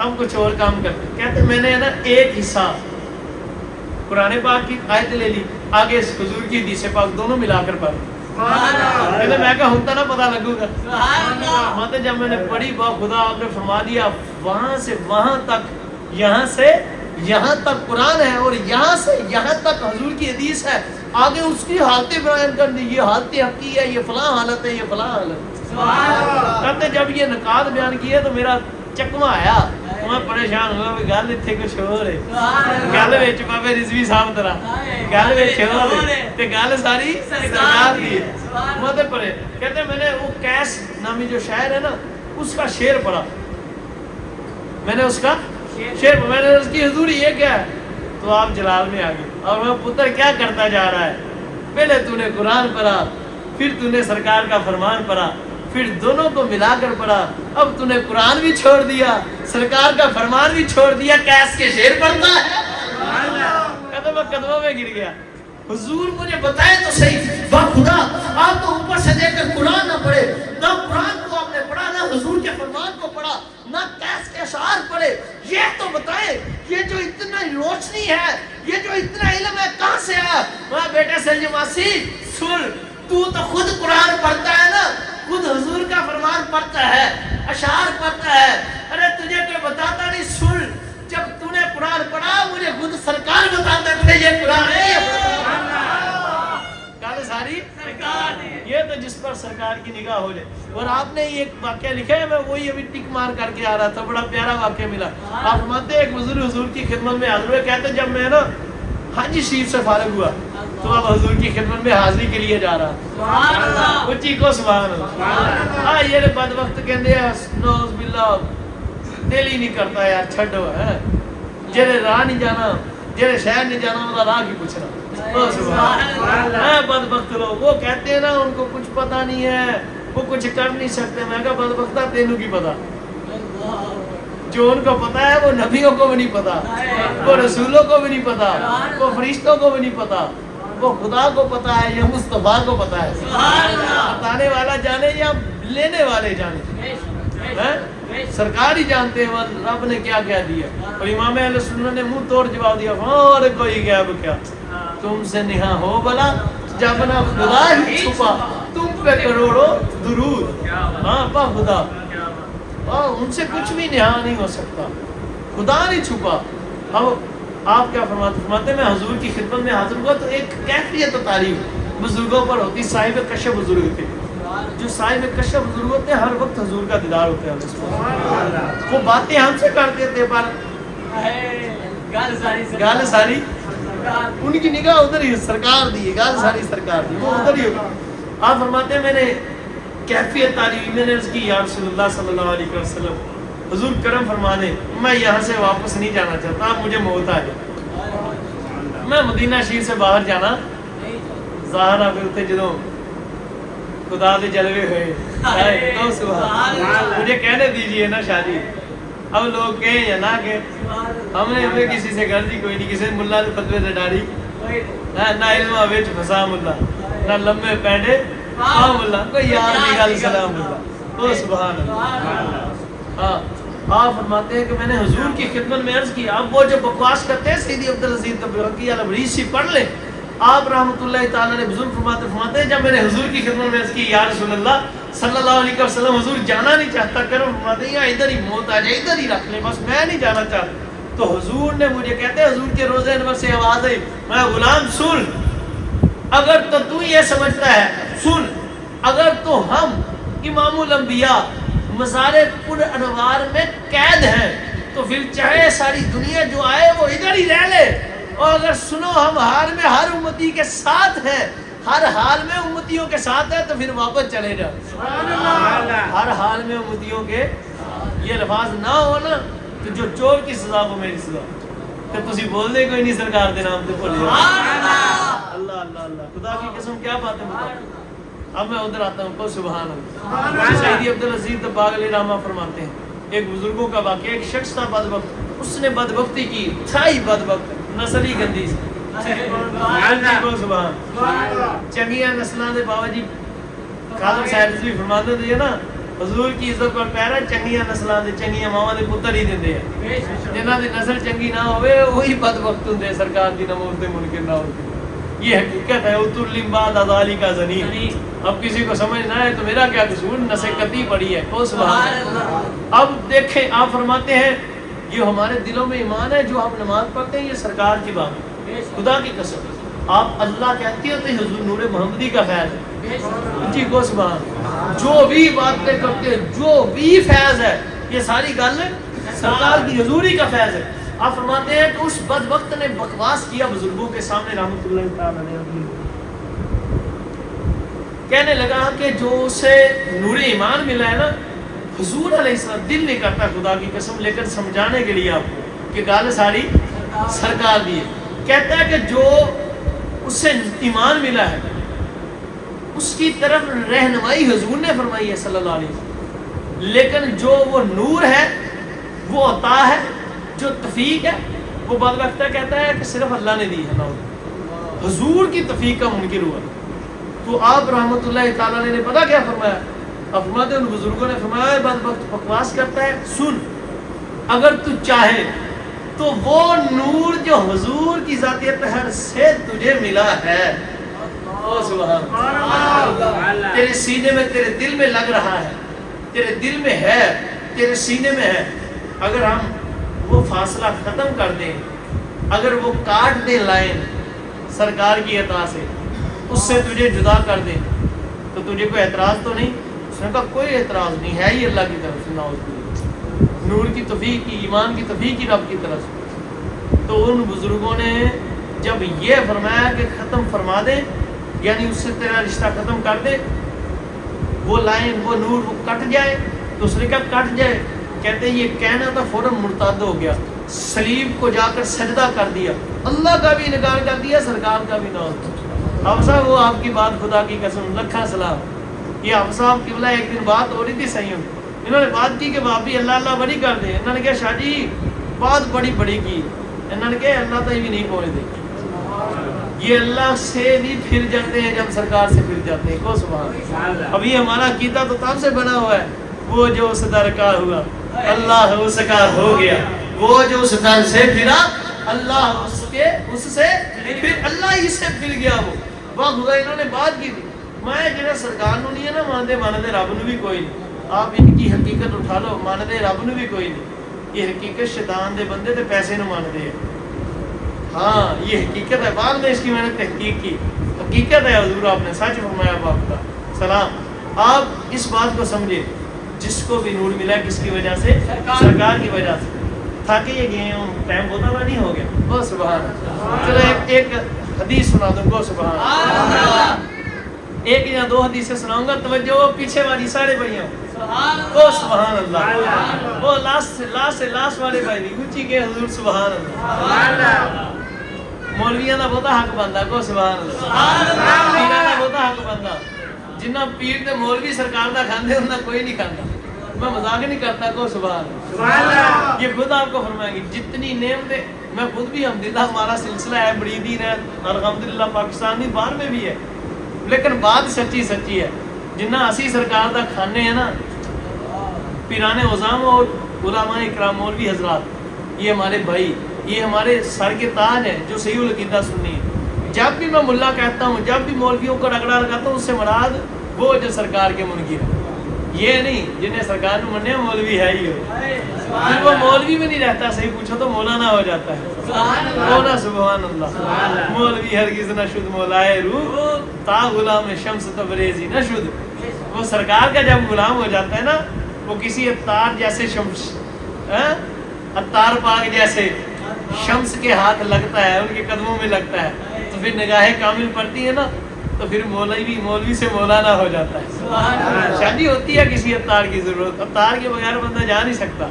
ہم کچھ اور کام کرتے. کہتے میں نے نا ایک حصہ قرآن پاک کی آیت لے لی, آگے حضور کی حدیث پاک دونوں ملا کر پڑھ. میں کہا ہوں تو نہ پتا لگوں گا. مطلب جب میں نے پڑھی خدا آپ نے فرما دیا وہاں سے وہاں تک, یہاں سے یہاں تک قرآن ہے اور یہاں سے یہاں تک حضور کی حدیث ہے. آگے اس کی حالتیں بیان کر دی, یہ حالت حقیقی ہے, یہ فلاں حالت ہے, یہ فلاں حالت. کہتے جب یہ نکات بیان کیے تو میرا چکما آیا, میں پریشان ہوا بھی گل اتنے کچھ ہو رہے, گل وچ بابے رضوی صاحب طرح گل وچ ہو رہے تے گل ساری سرکار دی ہے. مطلب پڑھے کہتے میں نے وہ کیس نامی جو شاعر ہے نا اس کا شعر پڑھا, میں نے اس کا شعر میں نے اس کی حضور یہ کیا ہے, تو آپ جلال میں آ گئے. اور میں پتر کیا کرتا جا رہا ہے, پہلے تو نے قرآن پڑھا, پھر تو نے سرکار کا فرمان پڑھا, پھر دونوں کو ملا کر پڑھا, اب تو نے قرآن بھی چھوڑ دیا, سرکار کا فرمان بھی چھوڑ دیا, کیس کے شعر پڑھتا ہے. کہتا میں قدموں میں گر گیا. حضور مجھے بتائے تو صحیح, خدا آپ تو اوپر سے دیکھ کر قرآن نہ پڑھے, نہ قرآن کو آپ نے پڑھا, نہ حضور کے فرمان کو پڑھا, نہ کیس کے اشعار پڑھے. یہ تو بتائیں یہ جو اتنا روشنی ہے, یہ جو اتنا علم ہے کہاں سے آیا؟ میں بیٹے سلجماسی سن, تو خود قرآن پڑھتا ہے نا, خود حضور کا فرمان پڑھتا ہے, اشعار پڑھتا ہے. ارے تجھے کوئی بتاتا نہیں. سن, جب تو نے قرآن پڑھا مجھے خود سرکار بتاتا تھے یہ قرآن ہے, گل ساری یہ تو جس پر سرکار کی نگاہ ہو جائے. اور آپ نے ایک واقعہ لکھا ہے, میں وہی ابھی ٹک مار کر کے آ رہا تھا, بڑا پیارا واقعہ ملا. آپ فرماتے ایک بزرگ حضور کی خدمت میں حاضر ہوئے, کہتے جب میں نا حج شریف سے فارغ ہوا تو اب حضور کی خدمت میں حاضری کے لیے جا رہا. اچھی کو سبحان اللہ. ہاں یہ بدبخت کہندے ہیں نوز باللہ, دل ہی نہیں کرتا یار, چھڈو ہے جڑے راہ نہیں جانا, جڑے شہر نہیں جانا وہ راہ کی پوچھنا. بدبخت لوگ وہ کہتے ہیں نا ان کو کچھ پتا نہیں ہے, وہ کچھ کر نہیں سکتے. میں کہا بدبختہ تینوں کی پتا, جو ان کو پتا ہے وہ نبیوں کو بھی نہیں پتا, وہ رسولوں کو بھی نہیں پتا, وہ فرشتوں کو بھی نہیں پتا, وہ خدا کو پتا ہے یا مصطفیٰ کو پتا ہے. بتانے والا جانے یا لینے والے جانے, سرکار ہی جانتے ہیں رب نے کیا کہہ دیا. اور امام اہل سنت نے منہ توڑ جواب دیا, اور کوئی غیب کیا تم سے نہا ہو بلا, جب نہ خدا ہی چھپا تم پہ کروڑوں درود. ہاں پا خدا, ان سے کچھ بھی نہا نہیں ہو سکتا, خدا نہیں چھپا. اب آپ کیا فرماتے میں حضور کی خدمت میں حاضر ہوا تو ایک کیفیت و تعریف بزرگوں پر ہوتی. صاحب کشف بزرگ تھے, جو صاحب کشف بزرگ ہوتے ہیں ہر وقت حضور کا دیدار ہوتا ہے. وہ باتیں ہم سے کرتے تھے پر گال ساری ان کی نگاہ ادھر ہی سرکار دی, گال ساری سرکار دی, وہ ادھر ہی ہوگا. آپ فرماتے ہیں میں نے کیفیت تعریف, میں نے اس کی یا رسول اللہ صلی اللہ علیہ وسلم حضور کرم فرمانے, میں یہاں سے واپس نہیں جانا چاہتا, آپ مجھے موت آ جائے. میں مدینہ شریف سے باہر جانا ظاہر آپ اتنے جدوں خدا دے جلوے ہوئے تو سبحان, مجھے کہنے دیجئے نا شاہ جی, اب لوگ کہیں یا نہ کہیں, ہمیں کسی سے غرضی کوئی نہیں, کسی ملا نے فتوے سے ڈاری نہ علم وچ فسا ملا, نہ لمبے پینڈے ہاں ملا, کوئی یار دی گل سلام ملا. تو سبحان اللہ. ہاں آپ فرماتے ہیں کہ میں نے حضور کی خدمت میں عرض کی, آپ وہ جو بکواس کرتے ہیں سیدی عبدالعزیز تبرکی البریسی پڑھ لیں. آپ رحمۃ اللہ تعالیٰ نے بزرگ فرماتے ہیں جب میں نے حضور کی خدمت میں عرض کی یا رسول اللہ صلی اللہ علیہ وسلم, حضور جانا نہیں چاہتا, کرم فرماتے ہیں ادھر ہی موت آ جائے, ادھر ہی رکھ لیں, بس میں نہیں جانا چاہتا. تو حضور نے مجھے کہتے ہیں حضور کے روزے انور سے آواز آئی, میں غلام سن, اگر تو یہ سمجھتا ہے سن, اگر تو ہم امام الانبیاء مزار پر انوار میں قید ہیں تو پھر چاہے ساری دنیا جو آئے وہ ادھر ہی رہ لے, اور اگر سنو ہم حال میں ہر امتی کے ساتھ ہیں, ہر حال میں امتیوں کے ساتھ ہیں, تو پھر واپس چلے جاؤ. ہر حال میں امتیوں کے یہ الفاظ نہ ہو نا تو جو چور کی سزا وہ میری سزا, تو تسی بول دے کوئی نہیں سرکار دے نام تے بھول جاؤ. اللہ اللہ اللہ, خدا کی قسم کیا بات ہے. اب میں ادھر آتا ہوں, کو سبحان اللہ. سیدی عبدالعزیز دباغ رحمہ فرماتے ہیں ایک بزرگوں کا واقعہ, ایک شخص تھا بدبخت, اس نے بدبختی کی, تھا ہی بدبخت, نسل ہی گندی سی. چنگیاں نسلوں کے باوجود خادم صاحب بھی فرماتے تھے نا حضور کی عزت پر پیرا چنگیاں نسلاں دے چنگیاں ماواں دے پتر ہی دیندے ہیں جنہاں دی نسل چنگی نہ ہوئے وہی بدبخت ہوندے سرکار دی نماز دے منکر نہ ہوندے یہ حقیقت ہے اترلم بعد ازالی کا زنی اب کسی کو سمجھ نہ ہے تو میرا کیا قصور نسکتی پڑی ہے او سبحان اللہ اب دیکھیں آپ فرماتے ہیں یہ ہمارے دلوں میں ایمان ہے جو ہم نماز پڑھتے ہیں یہ سرکار کی بات ہے خدا کی قسم آپ اللہ کہتے ہوتے حضور نور محمدی کا فیض ہے جی کو سبحان جو بھی باتیں کرتے جو بھی فیض ہے یہ ساری گل سرکار کی حضوری کا فیض ہے آپ فرماتے ہیں کہ اس بدبخت نے بکواس کیا بزرگوں کے سامنے رحمت اللہ تعالی علیہ کہنے لگا کہ جو اسے نور ایمان ملا ہے نا حضور علیہ السلام دل نہیں کرتا خدا کی قسم لیکن سمجھانے کے لیے آپ کو کہ گال ساری سرکار دی ہے کہتا ہے کہ جو اسے ایمان ملا ہے اس کی طرف رہنمائی حضور نے فرمائی ہے صلی اللہ علیہ وسلم لیکن جو وہ نور ہے وہ عطا ہے جو توفیق ہے وہ بعد وقت کہتا ہے کہ صرف اللہ نے دی ہے حضور کی توفیق کا منکر ہوا تو آپ رحمت اللہ تعالیٰ نے پتا کیا فرمایا آپ فرماتے ہیں ان بزرگوں نے فرمایا بعد وقت بکواس کرتا ہے سن اگر تو چاہے تو وہ نور جو حضور کی ذاتیت طہر سے تجھے ملا ہے او سبحان تیرے سینے میں تیرے دل میں لگ رہا ہے تیرے دل میں ہے تیرے سینے میں ہے اگر ہم وہ فاصلہ ختم کر دیں اگر وہ کاٹ دیں لائن سرکار کی عطا سے اس سے تجھے جدا کر دیں تو تجھے کوئی اعتراض تو نہیں اس نے کہا کوئی اعتراض نہیں ہے ہی اللہ کی طرف سے نور کی توفیق کی ایمان کی توفیق کی رب کی طرف سے تو ان بزرگوں نے جب یہ فرمایا کہ ختم فرما دے یعنی اس سے تیرا رشتہ ختم کر دے وہ لائن وہ نور وہ کٹ جائے تو اس نے کہا کٹ جائے کہتے ہیں یہ کہنا تھا فوراً مرتد ہو گیا صلیب کو جا کر سجدہ کر دیا اللہ کا بھی انکار کر دیا سرکار کا بھی نہ اب صاحب وہ آپ کی بات خدا کی قسم لکھا سلام یہ اب صاحب کی بلا ایک دن بات ہو رہی تھی صحیح انہوں نے بات کی کہ باپ بھی اللہ اللہ بڑی کر دے انہوں نے کہا شاہ جی بات بڑی بڑی کی انہوں نے کہا اللہ تک بھی نہیں پہنچ دے یہ اللہ سے بھی پھر جاتے ہیں جب سرکار سے پھر جاتے ہیں کو سبحان ابھی ہمارا عقیدہ تو تب سے بنا ہوا ہے وہ جو اس در کا ہوا اللہ اس کا ہو گیا وہ جو اس در سے پھرا اللہ اس سے پھر اللہ ہی سے پھر گیا وہ واہ خدا انہوں نے بات کی تھی میں جنہیں سرکار نو نہیں ہے نا ماندے رب نو بھی کوئی نہیں آپ ان کی حقیقت اٹھا لو ماندے رب نو بھی کوئی نہیں یہ حقیقت شیطان دے بندے تے پیسے نو ماندے ہیں ہاں یہ حقیقت ہے بعد میں اس کی میں نے تحقیق کی حقیقت ہے حضور آپ نے سچ فرمایا باپ کا سلام آپ اس بات کو سمجھے جس کو بھی نور ملا کس کی وجہ سے سرکار کی وجہ سے تاکہ یہ گئے ہوں ٹائم بہت بڑا نہیں ہو گیا بہت سبحان چلو ایک حدیث سنا دوں بہت سبحان ایک یا دو حدیثیں سناؤں گا توجہ پیچھے والی سارے بھائیوں کو سبحان اللہ وہ لاسٹ والے بھائی نہیں اونچی کے حضور سبحان اللہ مولویاں دا بہت حق بندا کو سبحان اللہ پیراں دا بہت حق بندا جنہ پیر تے مولوی سرکار دا کھاندے انہاں کوئی نہیں کھاندا میں مذاق نہیں کرتا کو سبحان اللہ یہ خود آپ کو فرمائیں گے جتنی نعمتیں میں خود بھی الحمدللہ ہمارا سلسلہ ہے مریدین ہے الحمدللہ پاکستانی باہر میں بھی ہے لیکن بات سچی ہے جنہ اسی سرکار دا کھانے ہیں نا پیران عظام اور علماء اکرام مولوی حضرات یہ ہمارے بھائی یہ ہمارے سر کے تاج ہیں جو صحیح العقیدہ سنی ہے جب بھی میں ملا کہتا ہوں جب بھی مولویوں کو رگڑا لگاتا ہوں اس سے مراد وہ جو سرکار کے منکر ہے یہ نہیں جنہیں سرکار نے مننے مولوی ہے ہی پھر وہ مولوی میں نہیں رہتا صحیح پوچھو تو مولانا ہو جاتا ہے مولا سبحان اللہ مولوی ہرگز نہ شد مولائے روح تا غلام شمس تبریزی نہ شد وہ سرکار کا جب غلام ہو جاتا ہے نا وہ کسی عطار جیسے شمس عطار پاک جیسے شمس کے ہاتھ لگتا ہے ان کے قدموں میں لگتا ہے تو پھر نگاہیں کامل پڑتی ہے نا تو پھر مولوی سے مولانا ہو جاتا ہے شادی ہوتی ہے کسی عطار کی ضرورت عطار کے بغیر بندہ جا نہیں سکتا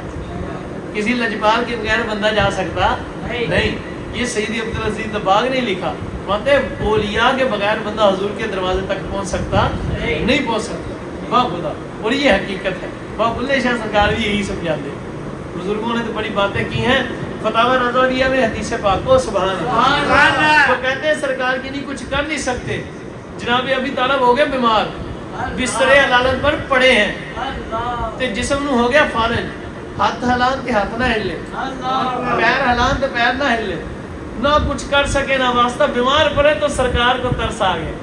کسی لجپال کے بغیر بندہ جا سکتا نہیں یہ سیدی عبدالعزیز دباغ نے لکھا مانتے اولیاء کے بغیر بندہ حضور کے دروازے تک پہنچ سکتا نہیں پہنچ سکتا واہ خدا اور یہ حقیقت ہے واہ بلے شاہ سرکار بھی یہی سمجھاتے بزرگوں نے تو بڑی باتیں کی ہیں فتاوی رضویہ میں حدیث پاک کو سبحان اللہ وہ کہتے ہیں سرکار کی نہیں کچھ کر نہیں سکتے جناب ابھی طالب ہو گئے بیمار بسترے علالت پر پڑے ہیں تے جسم نو ہو گیا فارغ، ہاتھ ہلان تے ہاتھ نہ ہلے، پیر ہلان تے پیر نہ ہلے، نہ کچھ کر سکے نہ واسطہ، بیمار پڑے تو سرکار کو ترس آ گیا۔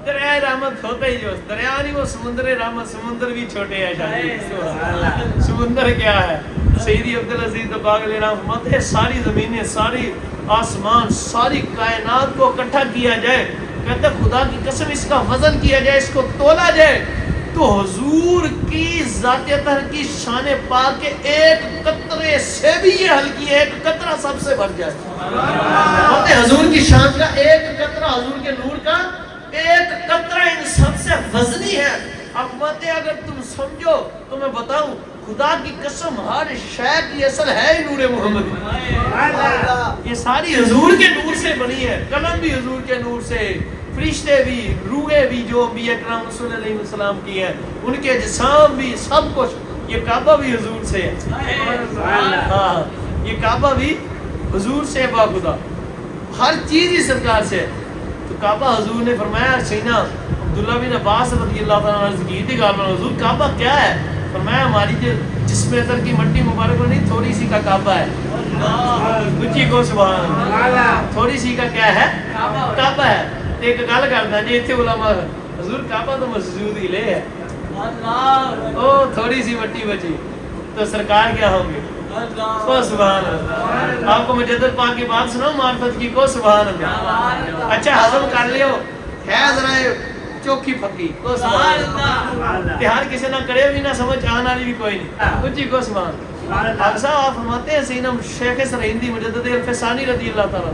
دریائے رحمت ہوتا ہی جو دریا نہیں وہ سمندر رحمت، سمندر بھی چھوٹے ہیں شاید، سمندر کیا ہے؟ سیدی عبدالعزیز باغ لینا فرماتے ہیں ساری زمینیں، ساری آسمان، ساری کائنات کو اکٹھا کیا جائے، کہتے خدا کی قسم اس کا وزن کیا جائے، اس کو تولا جائے تو حضور کی ذات اطہر کی شان پاک کے ایک قطرے سے بھی یہ ہلکی ہے، ایک قطرہ سب سے بڑھ جائے۔ کہتے حضور کی شان کا ایک قطرہ، حضور کے نور کا ایک قطرہ ان سب سے وزنی ہے۔ اب ماتے اگر تم سمجھو تو میں بتاؤں خدا کی قسم ہر شے کی اصل ہے نور محمد، یہ ساری حضور کے نور سے بنی ہے، قلم بھی حضور کے نور سے، فرشتے بھی، روحیں بھی جو انبیاء کرام صلی اللہ علیہ وسلم کی ہیں، ان کے اجسام بھی، سب کچھ، یہ کعبہ بھی حضور سے ہے، ہاں یہ کعبہ بھی حضور سے با خدا، ہر چیز ہی سرکار سے ہے۔ تو کعبہ حضور نے فرمایا سینا عبداللہ بن عباس رضی اللہ تعالیٰ عنہ کی تھی گال میں، حضور کعبہ کیا ہے؟ فرمایا ہماری جسم اطہر کی مٹی مبارک نہیں، تھوڑی سی کا کعبہ ہے۔ اونچی کو سبحان اللہ، تھوڑی سی کا کیا ہے؟ کعبہ ہے۔ ایک گل کرتا جی اتنے علماء حضور کعبہ تو مسجود ہی لے ہے، او تھوڑی سی مٹی بچی تو سرکار کیا ہوں گے؟ کو سبحان اللہ۔ آپ کو مجدد پاک کی بات سناؤ معرفت کی، کو سبحان اللہ۔ اچھا ہضم کر لیو ہے ذرا چوکھی پھکی، کو سبحان اللہ۔ ہر کسی نہ کرے بھی نہ سمجھ آنا بھی کوئی نہیں، اونچی کو سبحان اللہ۔ آپ صاحب آپ فرماتے ہیں سینہ شیخ سرہندی مجدد الفسانی رضی اللہ تعالیٰ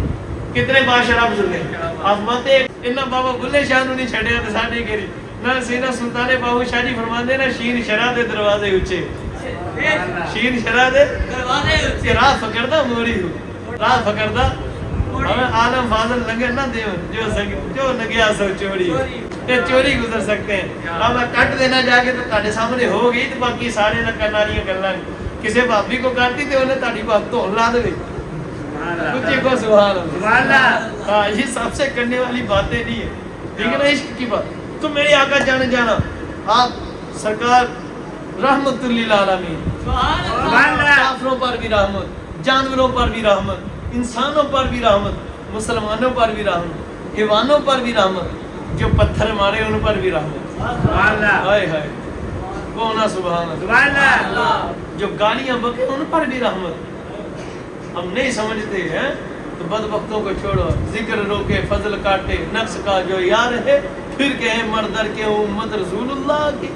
کتنے بادشاہ بزرگ ہیں، آپ فرماتے ہیں انہاں بابا بلے شاہ نو نہیں چھڑیا تے ساڈے کیڑی نہ سینہ سلطان باہو شاہ جی فرماندے نا شین شرح دے دروازے اونچے، شین شرح دے دروازے راہ فکردہ موری ہو، راہ فکردہ ہمیں عالم فاضل لنگر نہ دیو جو نگیا سو چوری، یہ چوری گزر سکتے ہیں۔ اب میں کٹ دینا جا کے تو تہاڈے سامنے ہو گئی تو باقی سارے نہ کرنا والیاں گلاں کسی بھابی کو کرتی تے انہیں تہاڈی بات تو لا دے، کچھ کو سبحان اللہ۔ ہاں یہ سب سے کرنے والی باتیں نہیں ہے، لیکن عشق کی بات تو میرے آقا جانے جانا آپ سرکار رحمت للعالمین، کافروں پر بھی رحمت، جانوروں پر بھی رحمت، انسانوں پر بھی رحمت، مسلمانوں پر بھی رحمت، حیوانوں پر بھی رحمت، جو پتھر مارے ان پر بھی رحمت، ہائے ہائے کونا سبحان اللہ، جو گالیاں بکے ان پر بھی رحمت۔ ہم نہیں سمجھتے ہیں تو بدبختوں کو چھوڑو، ذکر روکے فضل کاٹے نقص کا جو یار ہے، پھر کہیں مردر کے امت رسول اللہ کی۔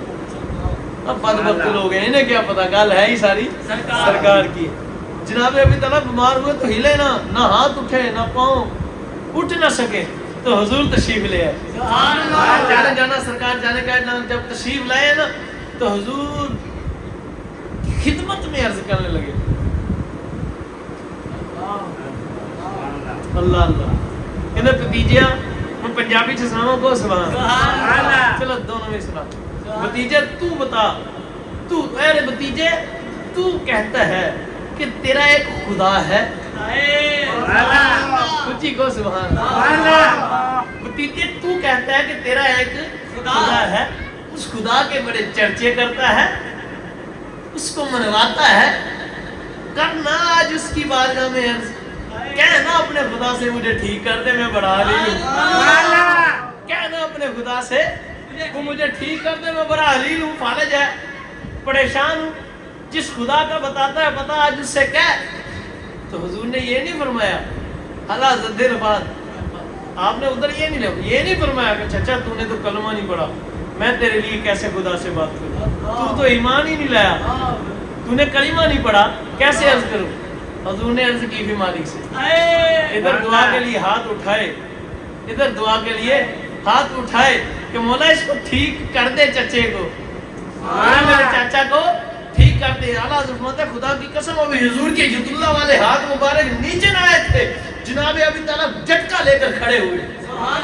اب بدبخت لوگ ہیں انہیں کیا پتا، گل ہے ہی ساری سرکار کی۔ جناب ابھی طلب بیمار ہوئے تو ہلے نہ ہاتھ اٹھے نہ پاؤں اٹھ نہ سکے تو حضور تشریف لے آئے، جانے جانا سرکار جانے کا جب تشریف لائے نا تو حضور کی خدمت میں عرض کرنے لگے، اللہ اللہ انہیں بتیجیا میں پنجابی سے سناؤں کو سبحان اللہ، چلو دونوں میں سنا۔ بتیجے تو بتا، تو اے بتیجے تو کہتا ہے کہ تیرا ایک خدا ہے، کچھی کو سبحان اللہ۔ بتیجے تو کہتا ہے کہ تیرا ایک خدا ہے، اس خدا کے بڑے چرچے کرتا ہے، اس کو منواتا ہے، کرنا آج اس کی بارگاہ میں عرض، کہنا اپنے خدا سے مجھے ٹھیک کر دے میں بڑا علی ہوں، کہنا اپنے خدا سے وہ مجھے ٹھیک کر دے میں بڑا علی ہوں، فالج ہے، پریشان ہوں، جس خدا کا بتاتا ہے پتا آج اس سے کہہ۔ تو حضور نے یہ نہیں فرمایا حلا زدر بعد، آپ نے ادھر یہ نہیں فرمایا کہ چچا تو نے تو کلمہ نہیں پڑھا، میں تیرے لیے کیسے خدا سے بات کروں، تو ایمان ہی نہیں لایا، تو نے کلمہ نہیں پڑھا، کیسے عرض کروں۔ حضور نے عرض کی بھی مالک سے، ادھر دعا کے لیے ہاتھ اٹھائے، ادھر دعا کے لیے ہاتھ اٹھائے کہ مولا اس کو ٹھیک کر دے چچے کو، میرے چاچا کو ٹھیک کر دے۔ اعلیٰ حضرت خدا کی قسم ابھی حضور کے جد اللہ والے ہاتھ مبارک نیچے نہ آئے تھے، جناب ابھی تعالیٰ جھٹکا لے کر کھڑے ہوئے،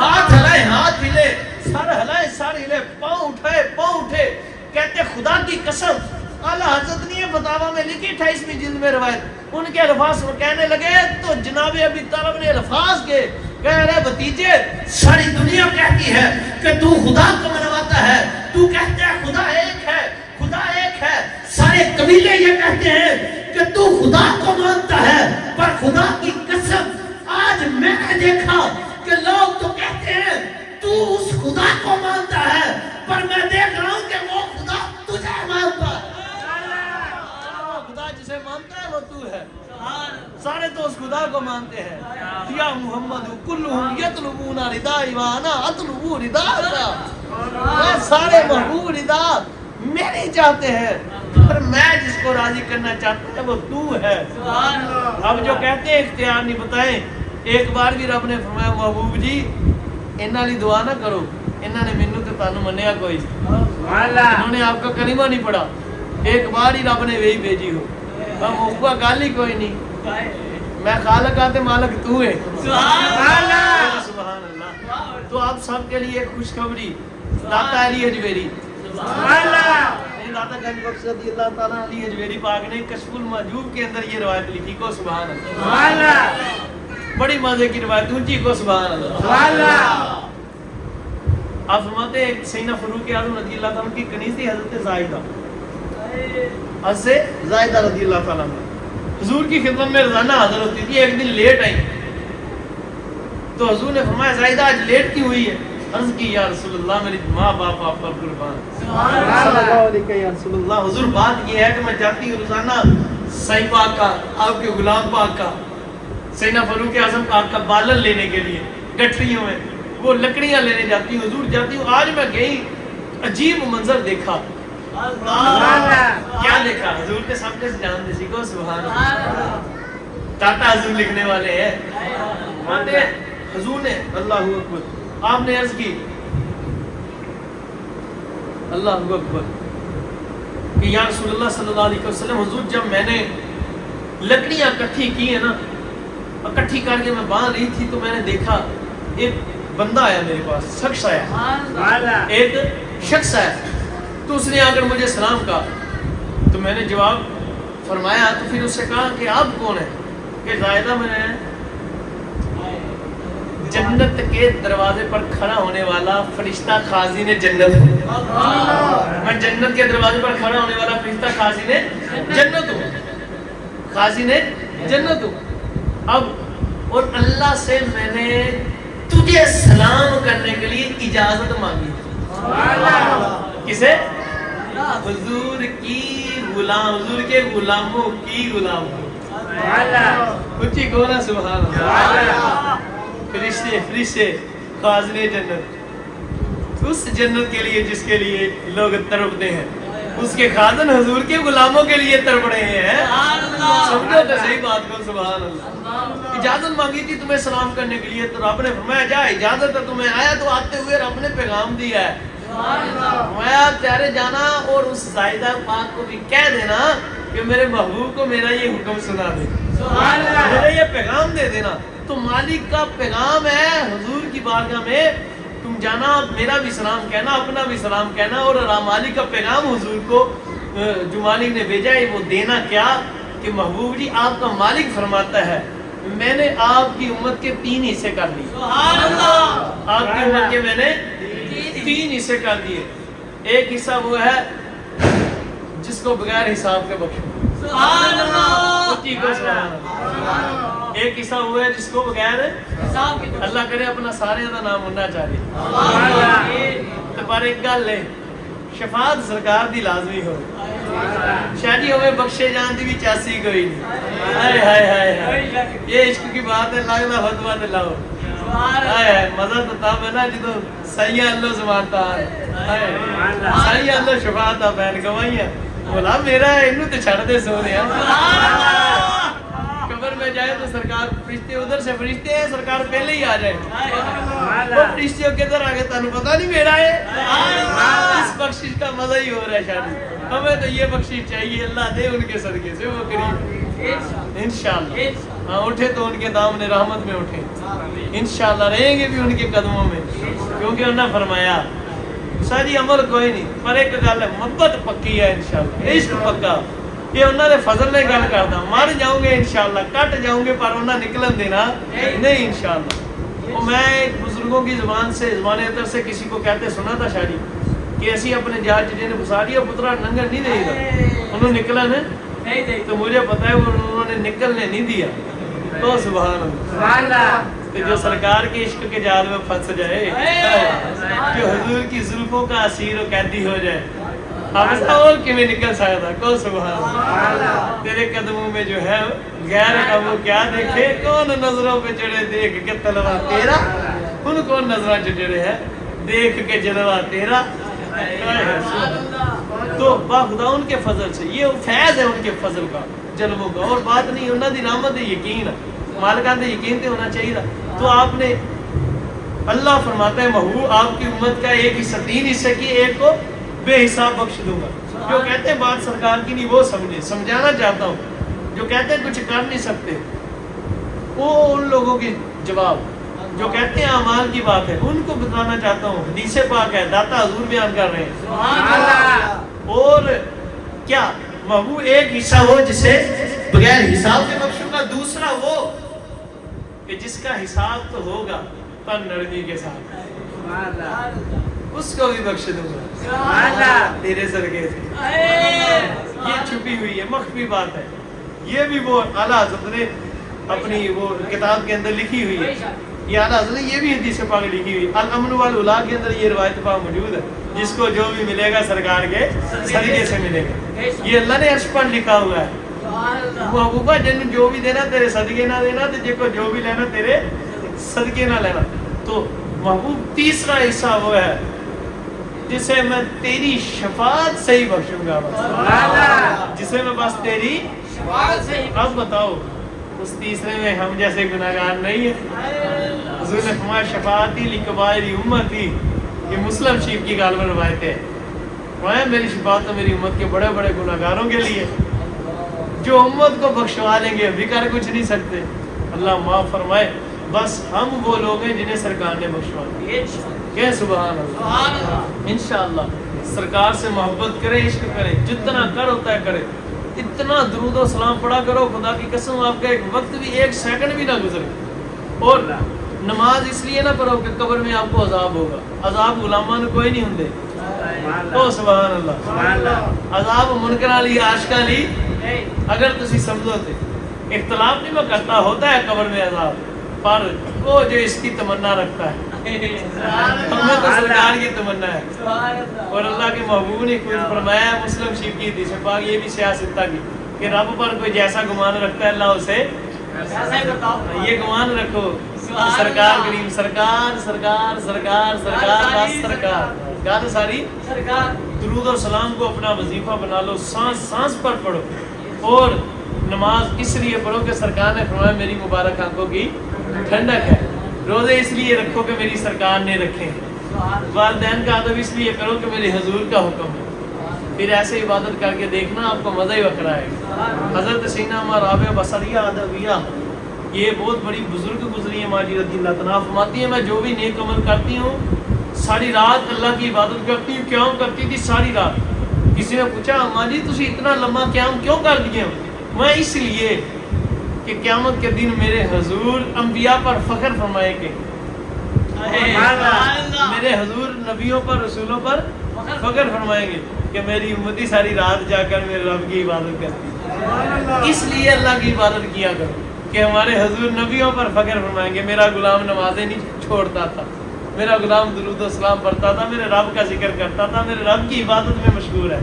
ہاتھ ہلائے ہاتھ ہلے، سر ہلائے سر ہلے، پاؤں اٹھائے پاؤں اٹھے، کہتے خدا کی قسم اعلیٰ حضرت نے فتاویٰ میں لکھی 28ویں جلد میں روایت، ان کے الفاظ کہنے لگے تو جناب ابی طالب نے الفاظ کے کہہ رہے بھتیجے ساری دنیا کہتی ہے کہ تو خدا کو منواتا ہے، تو کہتا ہے خدا ایک ہے، خدا ایک ہے، سارے قبیلے یہ کہتے ہیں کہ تو خدا کو مانتا ہے، پر خدا کی قسم آج میں نے دیکھا کہ لوگ تو کہتے ہیں تو اس خدا کو مانتا ہے، پر میں دیکھ رہا ہوں کہ وہ خدا تجھے مانتا ہے۔ خدا جسے مانتا ہے وہ تو ہے، سارے تو اس خدا کو مانتے ہیں۔ یا محمد کلہم یطلبون ردائی وانا اطلب رداءک، سارے محبوب ردا میری چاہتے ہیں، پر میں جس کو راضی کرنا چاہتا ہے وہ تو ہے۔ اب جو کہتے ہیں اختیار نہیں بتائیں، ایک بار بھی رب نے فرمایا محبوب جی انہاں لی دعا نہ کرو، انہاں نے مینوں تے تانوں منیا کوئی، انہوں نے آپ کا کلمہ نہیں پڑھا، ایک بار ہی رب نے وہی بھیجی ہو، محبوبہ گال ہی کوئی نہیں، میں خالق آتے مالک تو ہے۔ سبحان اللہ۔ تو آپ سب کے لیے ایک خوشخبری، داتا علی اجویری، داتا گنج بخش رضی اللہ تعالیٰ علی اجویری پاک نے کشف المحجوب کے اندر یہ روایت لکھی کو سبحان اللہ، بڑی مزے کی روایت، اونچی کو سبحان اللہ۔ آپ فرماتے ہیں سیدنا فاروق اعظم رضی اللہ تعالیٰ کی کنیز تھی حضرت زائدہ، حضرت زائدہ رضی اللہ تعالیٰ حضور کی خدمت میں روزانہ حاضر ہوتی تھی، ایک دن لیٹ آئی تو حضور نے فرمایا زائدہ آج لیٹ کیوں ہوئی ہے؟ عرض کی یا رسول اللہ میری ماں باپ آپ پر قربان، صلی اللہ علیہ یا رسول اللہ، حضور بات یہ ہے کہ میں جاتی ہوں روزانہ سائی پاک کا، آپ کے غلام پاک کا، سیدنا فاروق اعظم پاک کا بالن لینے کے لیے گٹھریوں میں وہ لکڑیاں لینے جاتی ہوں، حضور جاتی ہوں، آج میں گئی عجیب منظر دیکھا، کیا دیکھا؟ حضور کے سامنے سے جان دے سکو سبحان اللہ، داتا حضور لکھنے والے ہیں، مانتے ہیں حضور نے اللہ اکبر، آپ نے عرض کی اللہ اکبر کہ یا رسول اللہ صلی اللہ علیہ وسلم، حضور جب میں نے لکڑیاں اکٹھی کی ہیں نا، اکٹھی کر کے میں باندھ رہی تھی تو میں نے دیکھا ایک بندہ آیا میرے پاس، شخص آیا، ایک شخص آیا، تو اس نے آ کر مجھے سلام کہا، تو میں نے جواب فرمایا، تو پھر اس سے کہا کہ آپ کون ہیں؟ کہ زائدہ میں جنت کے دروازے پر کھڑا ہونے والا فرشتہ خازن جنت ہوں، میں جنت کے دروازے پر کھڑا ہونے والا فرشتہ خازن جنت ہوں، خازن جنت ہوں۔ اب اور اللہ سے میں نے تجھے سلام کرنے کے لیے اجازت مانگی، کسے؟ حضور کی غلام، حضور کے غلاموں کی غلام، اچھی گونا سبحان اللہ، فرشتے فرشتے خازن جنت، اس جنت کے لیے جس کے لیے لوگ تڑپتے ہیں، اس کے خازن حضور کے غلاموں کے لیے تڑپ رہے ہیں، سمجھو تو صحیح بات کو سبحان اللہ۔ اجازت مانگی تھی تمہیں سلام کرنے کے لیے، تو رب نے فرمایا جا اجازت ہے تمہیں، آیا تو آتے ہوئے رب نے پیغام دیا ہے، میں پیارے جانا اور اس زائدہ پاک کو بھی کہہ دینا کہ میرے محبوب کو میرا یہ حکم سنا دے، میرا یہ پیغام دے دینا، تو مالک کا پیغام ہے حضور کی بارگاہ میں، تم جانا میرا بھی سلام کہنا، اپنا بھی سلام کہنا، اور مالک کا پیغام حضور کو جو مالک نے بھیجا ہے وہ دینا کیا کہ محبوب جی آپ کا مالک فرماتا ہے میں نے آپ کی امت کے 3 حصے کر لیے، آپ کی امت کے میں نے 3 حصے کر دیے، ایک حصہ وہ ہے جس کو بغیر حساب کے بخشو، ایک حصہ وہ ہے جس کو بغیر اللہ کرے اپنا سارے دا نام ہونا چاہیے، تو پر ایک گل ہے شفاعت سرکار دی لازمی ہو، شادی ہمیں بخشے جان دی بھی چاسی کوئی نہیں، ہائے ہائے ہائے یہ عشق کی بات ہے، لاغلہ فتوہ دے لاؤ، ہائے مزہ تو تاب ہے نا جدو سیاں اللہ زمانتا سیاں اللہ شفاعتہ بین گوائیاں، بولا میرا انہوں تے چھڑ دے سو رہے ہیں، قبر میں جائے تو سرکار فرشتے ادھر سے فرشتے ہیں، سرکار پہلے ہی آ جائے، وہ فرشتیوں کے در آگے تانوں پتہ نہیں میرا ہے، اس بخشش کا مزہ ہی ہو رہا ہے شادی، ہمیں تو یہ بخشش چاہیے، اللہ دے ان کے صدقے سے وہ قریب انشاءاللہ، ہاں اٹھے تو ان کے دامن رحمت میں اٹھے، انشاءاللہ رہیں گے بھی ان کے قدموں میں، کیونکہ انہوں نے فرمایا ساری عمل کوئی نہیں پر ایک گل ہے محبت پکی ہے انشاءاللہ، عشق پکا، یہ انہوں نے فضل نے گل کرتا، مر جاؤں گے انشاءاللہ، کٹ جاؤں گے پر انہوں نے نکلن دینا نہیں انشاءاللہ، وہ میں ایک بزرگوں کی زبان سے زبان اتر سے کسی کو کہتے سنا تھا شاعری کہ ایسی اپنے جہاز جنہیں بسا دیا پترا ننگا نہیں دے گا انہوں نے نکلا نا تو مجھے پتا ہے وہ انہوں نے نکلنے نہیں دیا تو سبحان اللہ کہ جو سرکار کے عشق کے جال میں پھنس جائے جو حضور کی زلفوں کا اسیر و قیدی ہو جائے حافظہ اور کیویں نکل سکتا کو سبحان اللہ تیرے قدموں میں جو ہے غیر کا وہ کیا دیکھے کون نظروں پہ چڑھے دیکھ کے تلوا تیرا ان کون نظروں پہ چڑھے ہے دیکھ کے جلوہ تیرا تو باخدا ان کے فضل سے یہ فیض ہے ان کے فضل کا جلووں کا اور بات نہیں انہاں دی رحمت ہے یقین مالکان دے یقین تے ہونا چاہیے تو آپ نے اللہ فرماتا ہے محبوب آپ کی امت کا ایک حصہ 3 حصے کی ایک کو بے حساب بخش دوں گا جو کہتے ہیں بات سرکار کی نہیں وہ سمجھانا چاہتا ہوں جو کہتے ہیں کچھ کر نہیں سکتے وہ ان لوگوں کی جواب جو کہتے ہیں اعمال کی بات ہے ان کو بتانا چاہتا ہوں حدیث پاک ہے داتا حضور بیان کر رہے ہیں اور کیا محبوب ایک حصہ وہ جسے بغیر حساب کے بخشوں گا دوسرا وہ کہ جس کا حساب تو ہوگا پر نرمی کے ساتھ اس کو بھی بخش دوں گا تیرے صدقے سے یہ چھپی ہوئی ہے مخفی بات ہے یہ بھی وہ اعلیٰ حضرت نے اپنی وہ کتاب کے اندر لکھی ہوئی ہے یہ اعلیٰ حضرت نے یہ بھی حدیث پاک لکھی ہوئی الامن والولا کے اندر یہ روایت پاک موجود ہے جس کو جو بھی ملے گا سرکار کے صدقے سے ملے گا یہ اللہ نے عرش پر لکھا ہوا ہے محبوبہ جن جو بھی دینا تیرے صدقے نہ دینا تو جن کو جو بھی لینا تیرے صدقے نہ لینا تو محبوب تیسرا حصہ وہ ہے جسے میں تیری شفاعت سے ہی بخشوں گا جسے میں بس تیری شفاعت سے ہی اب بتاؤ اس تیسرے میں ہم جیسے گناہگار نہیں ہیں حضور نے فرمایا شفاعتی لکبائر امتی یہ مسلم شریف کی غالباً روایت ہے میری شفاعت تو میری امت کے بڑے بڑے گناہگاروں کے لیے جو امت کو بخشوا لیں گے ابھی کر کچھ نہیں سکتے اللہ معاف فرمائے بس ہم وہ لوگ ہیں جنہیں سرکار نے بخشوا کہ سبحان اللہ انشاءاللہ سرکار سے محبت کرے عشق کرے جتنا کر ہوتا ہے کرے اتنا درود و سلام پڑھا کرو خدا کی قسم آپ کا ایک وقت بھی 1 سیکنڈ بھی نہ گزرے اور نماز اس لیے نہ پڑھو کہ قبر میں آپ کو عذاب ہوگا عذاب غلاماں نے کوئی نہیں ہوندے تو سبحان اللہ عذاب منکراں لی عاشقاں لی اگر تسی سمجھو تے اختلاف نہیں میں کرتا ہوتا ہے قبر میں عذاب پر وہ جو اس کی تمنا رکھتا ہے ہمیں تو سرکار کی تمنا ہے اور اللہ کے محبوب نے خود فرمایا مسلم شریف کی حدیث پاک یہ بھی سیاستہ کی کہ رب پر کوئی جیسا گمان رکھتا ہے اللہ اسے یہ گمان رکھو سرکار کریم سرکار سرکار سرکار سرکار بس سرکار گانا ساری درود اور سلام کو اپنا وظیفہ بنا لو سانس سانس پر پڑھو اور نماز اس لیے پڑھو کہ سرکار نے فرمایا میری مبارک آنکھوں کی ٹھنڈک ہے روزے اس لیے رکھو کہ میری سرکار نے رکھے والدین کا ادب اس لیے کرو کہ میرے حضور کا حکم ہے پھر ایسے عبادت کر کے دیکھنا آپ کو مزہ ہی وقت آئے گا حضرت سینا امہ رابعہ بصریہ ادویہ یہ بہت بڑی بزرگ گزری ہیں ماجی رضی اللہ تعالیٰ فرماتی ہیں میں جو بھی نیک عمل کرتی ہوں ساری رات اللہ کی عبادت کرتی ہوں قیام کرتی تھی ساری رات کسی نے پوچھا اماں جی تسی اتنا لمبا قیام کیوں کر دیے ہو میں اس لیے کہ قیامت کے دن میرے حضور انبیاء پر فخر فرمائے کہ میرے حضور نبیوں پر رسولوں پر فخر فرمائیں گے کہ میری امتی ساری رات جا کر میرے رب کی عبادت کرتی اس لیے اللہ کی عبادت کیا کرو کہ ہمارے حضور نبیوں پر فخر فرمائیں گے میرا غلام نمازیں نہیں چھوڑتا تھا میرا غلام درود و سلام پڑھتا تھا میرے رب کا ذکر کرتا تھا میرے رب کی عبادت میں مشغول ہے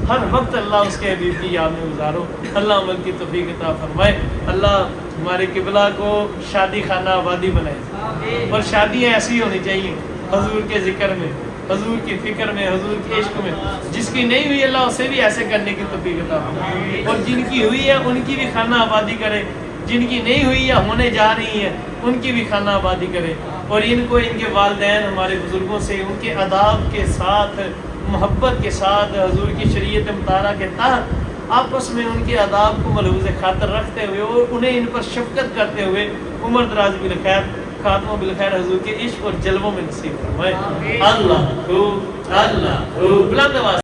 ہر وقت اللہ اس کے حبیب کی یاد میں گزارو اللہ عمل کی توفیق عطا فرمائے اللہ ہمارے قبلہ کو شادی خانہ آبادی بنائے اور شادیاں ایسی ہونی چاہیے حضور کے ذکر میں حضور کی فکر میں حضور کے عشق میں جس کی نہیں ہوئی اللہ اسے بھی ایسے کرنے کی توفیق عطا فرمائے اور جن کی ہوئی ہے ان کی بھی خانہ آبادی کرے جن کی نہیں ہوئی یا ہونے جا رہی ہیں ان کی بھی خانہ آبادی کرے اور ان کو ان کے والدین ہمارے بزرگوں سے ان کے آداب کے ساتھ محبت کے ساتھ حضور کی شریعت مطالعہ کے تحت آپس میں ان کے آداب کو ملحوظ خاطر رکھتے ہوئے اور انہیں ان پر شفقت کرتے ہوئے عمر دراز بالخیر خاتمہ بالخیر حضور کے عشق اور جلووں میں نصیب فرمائے اللہ بلند آواز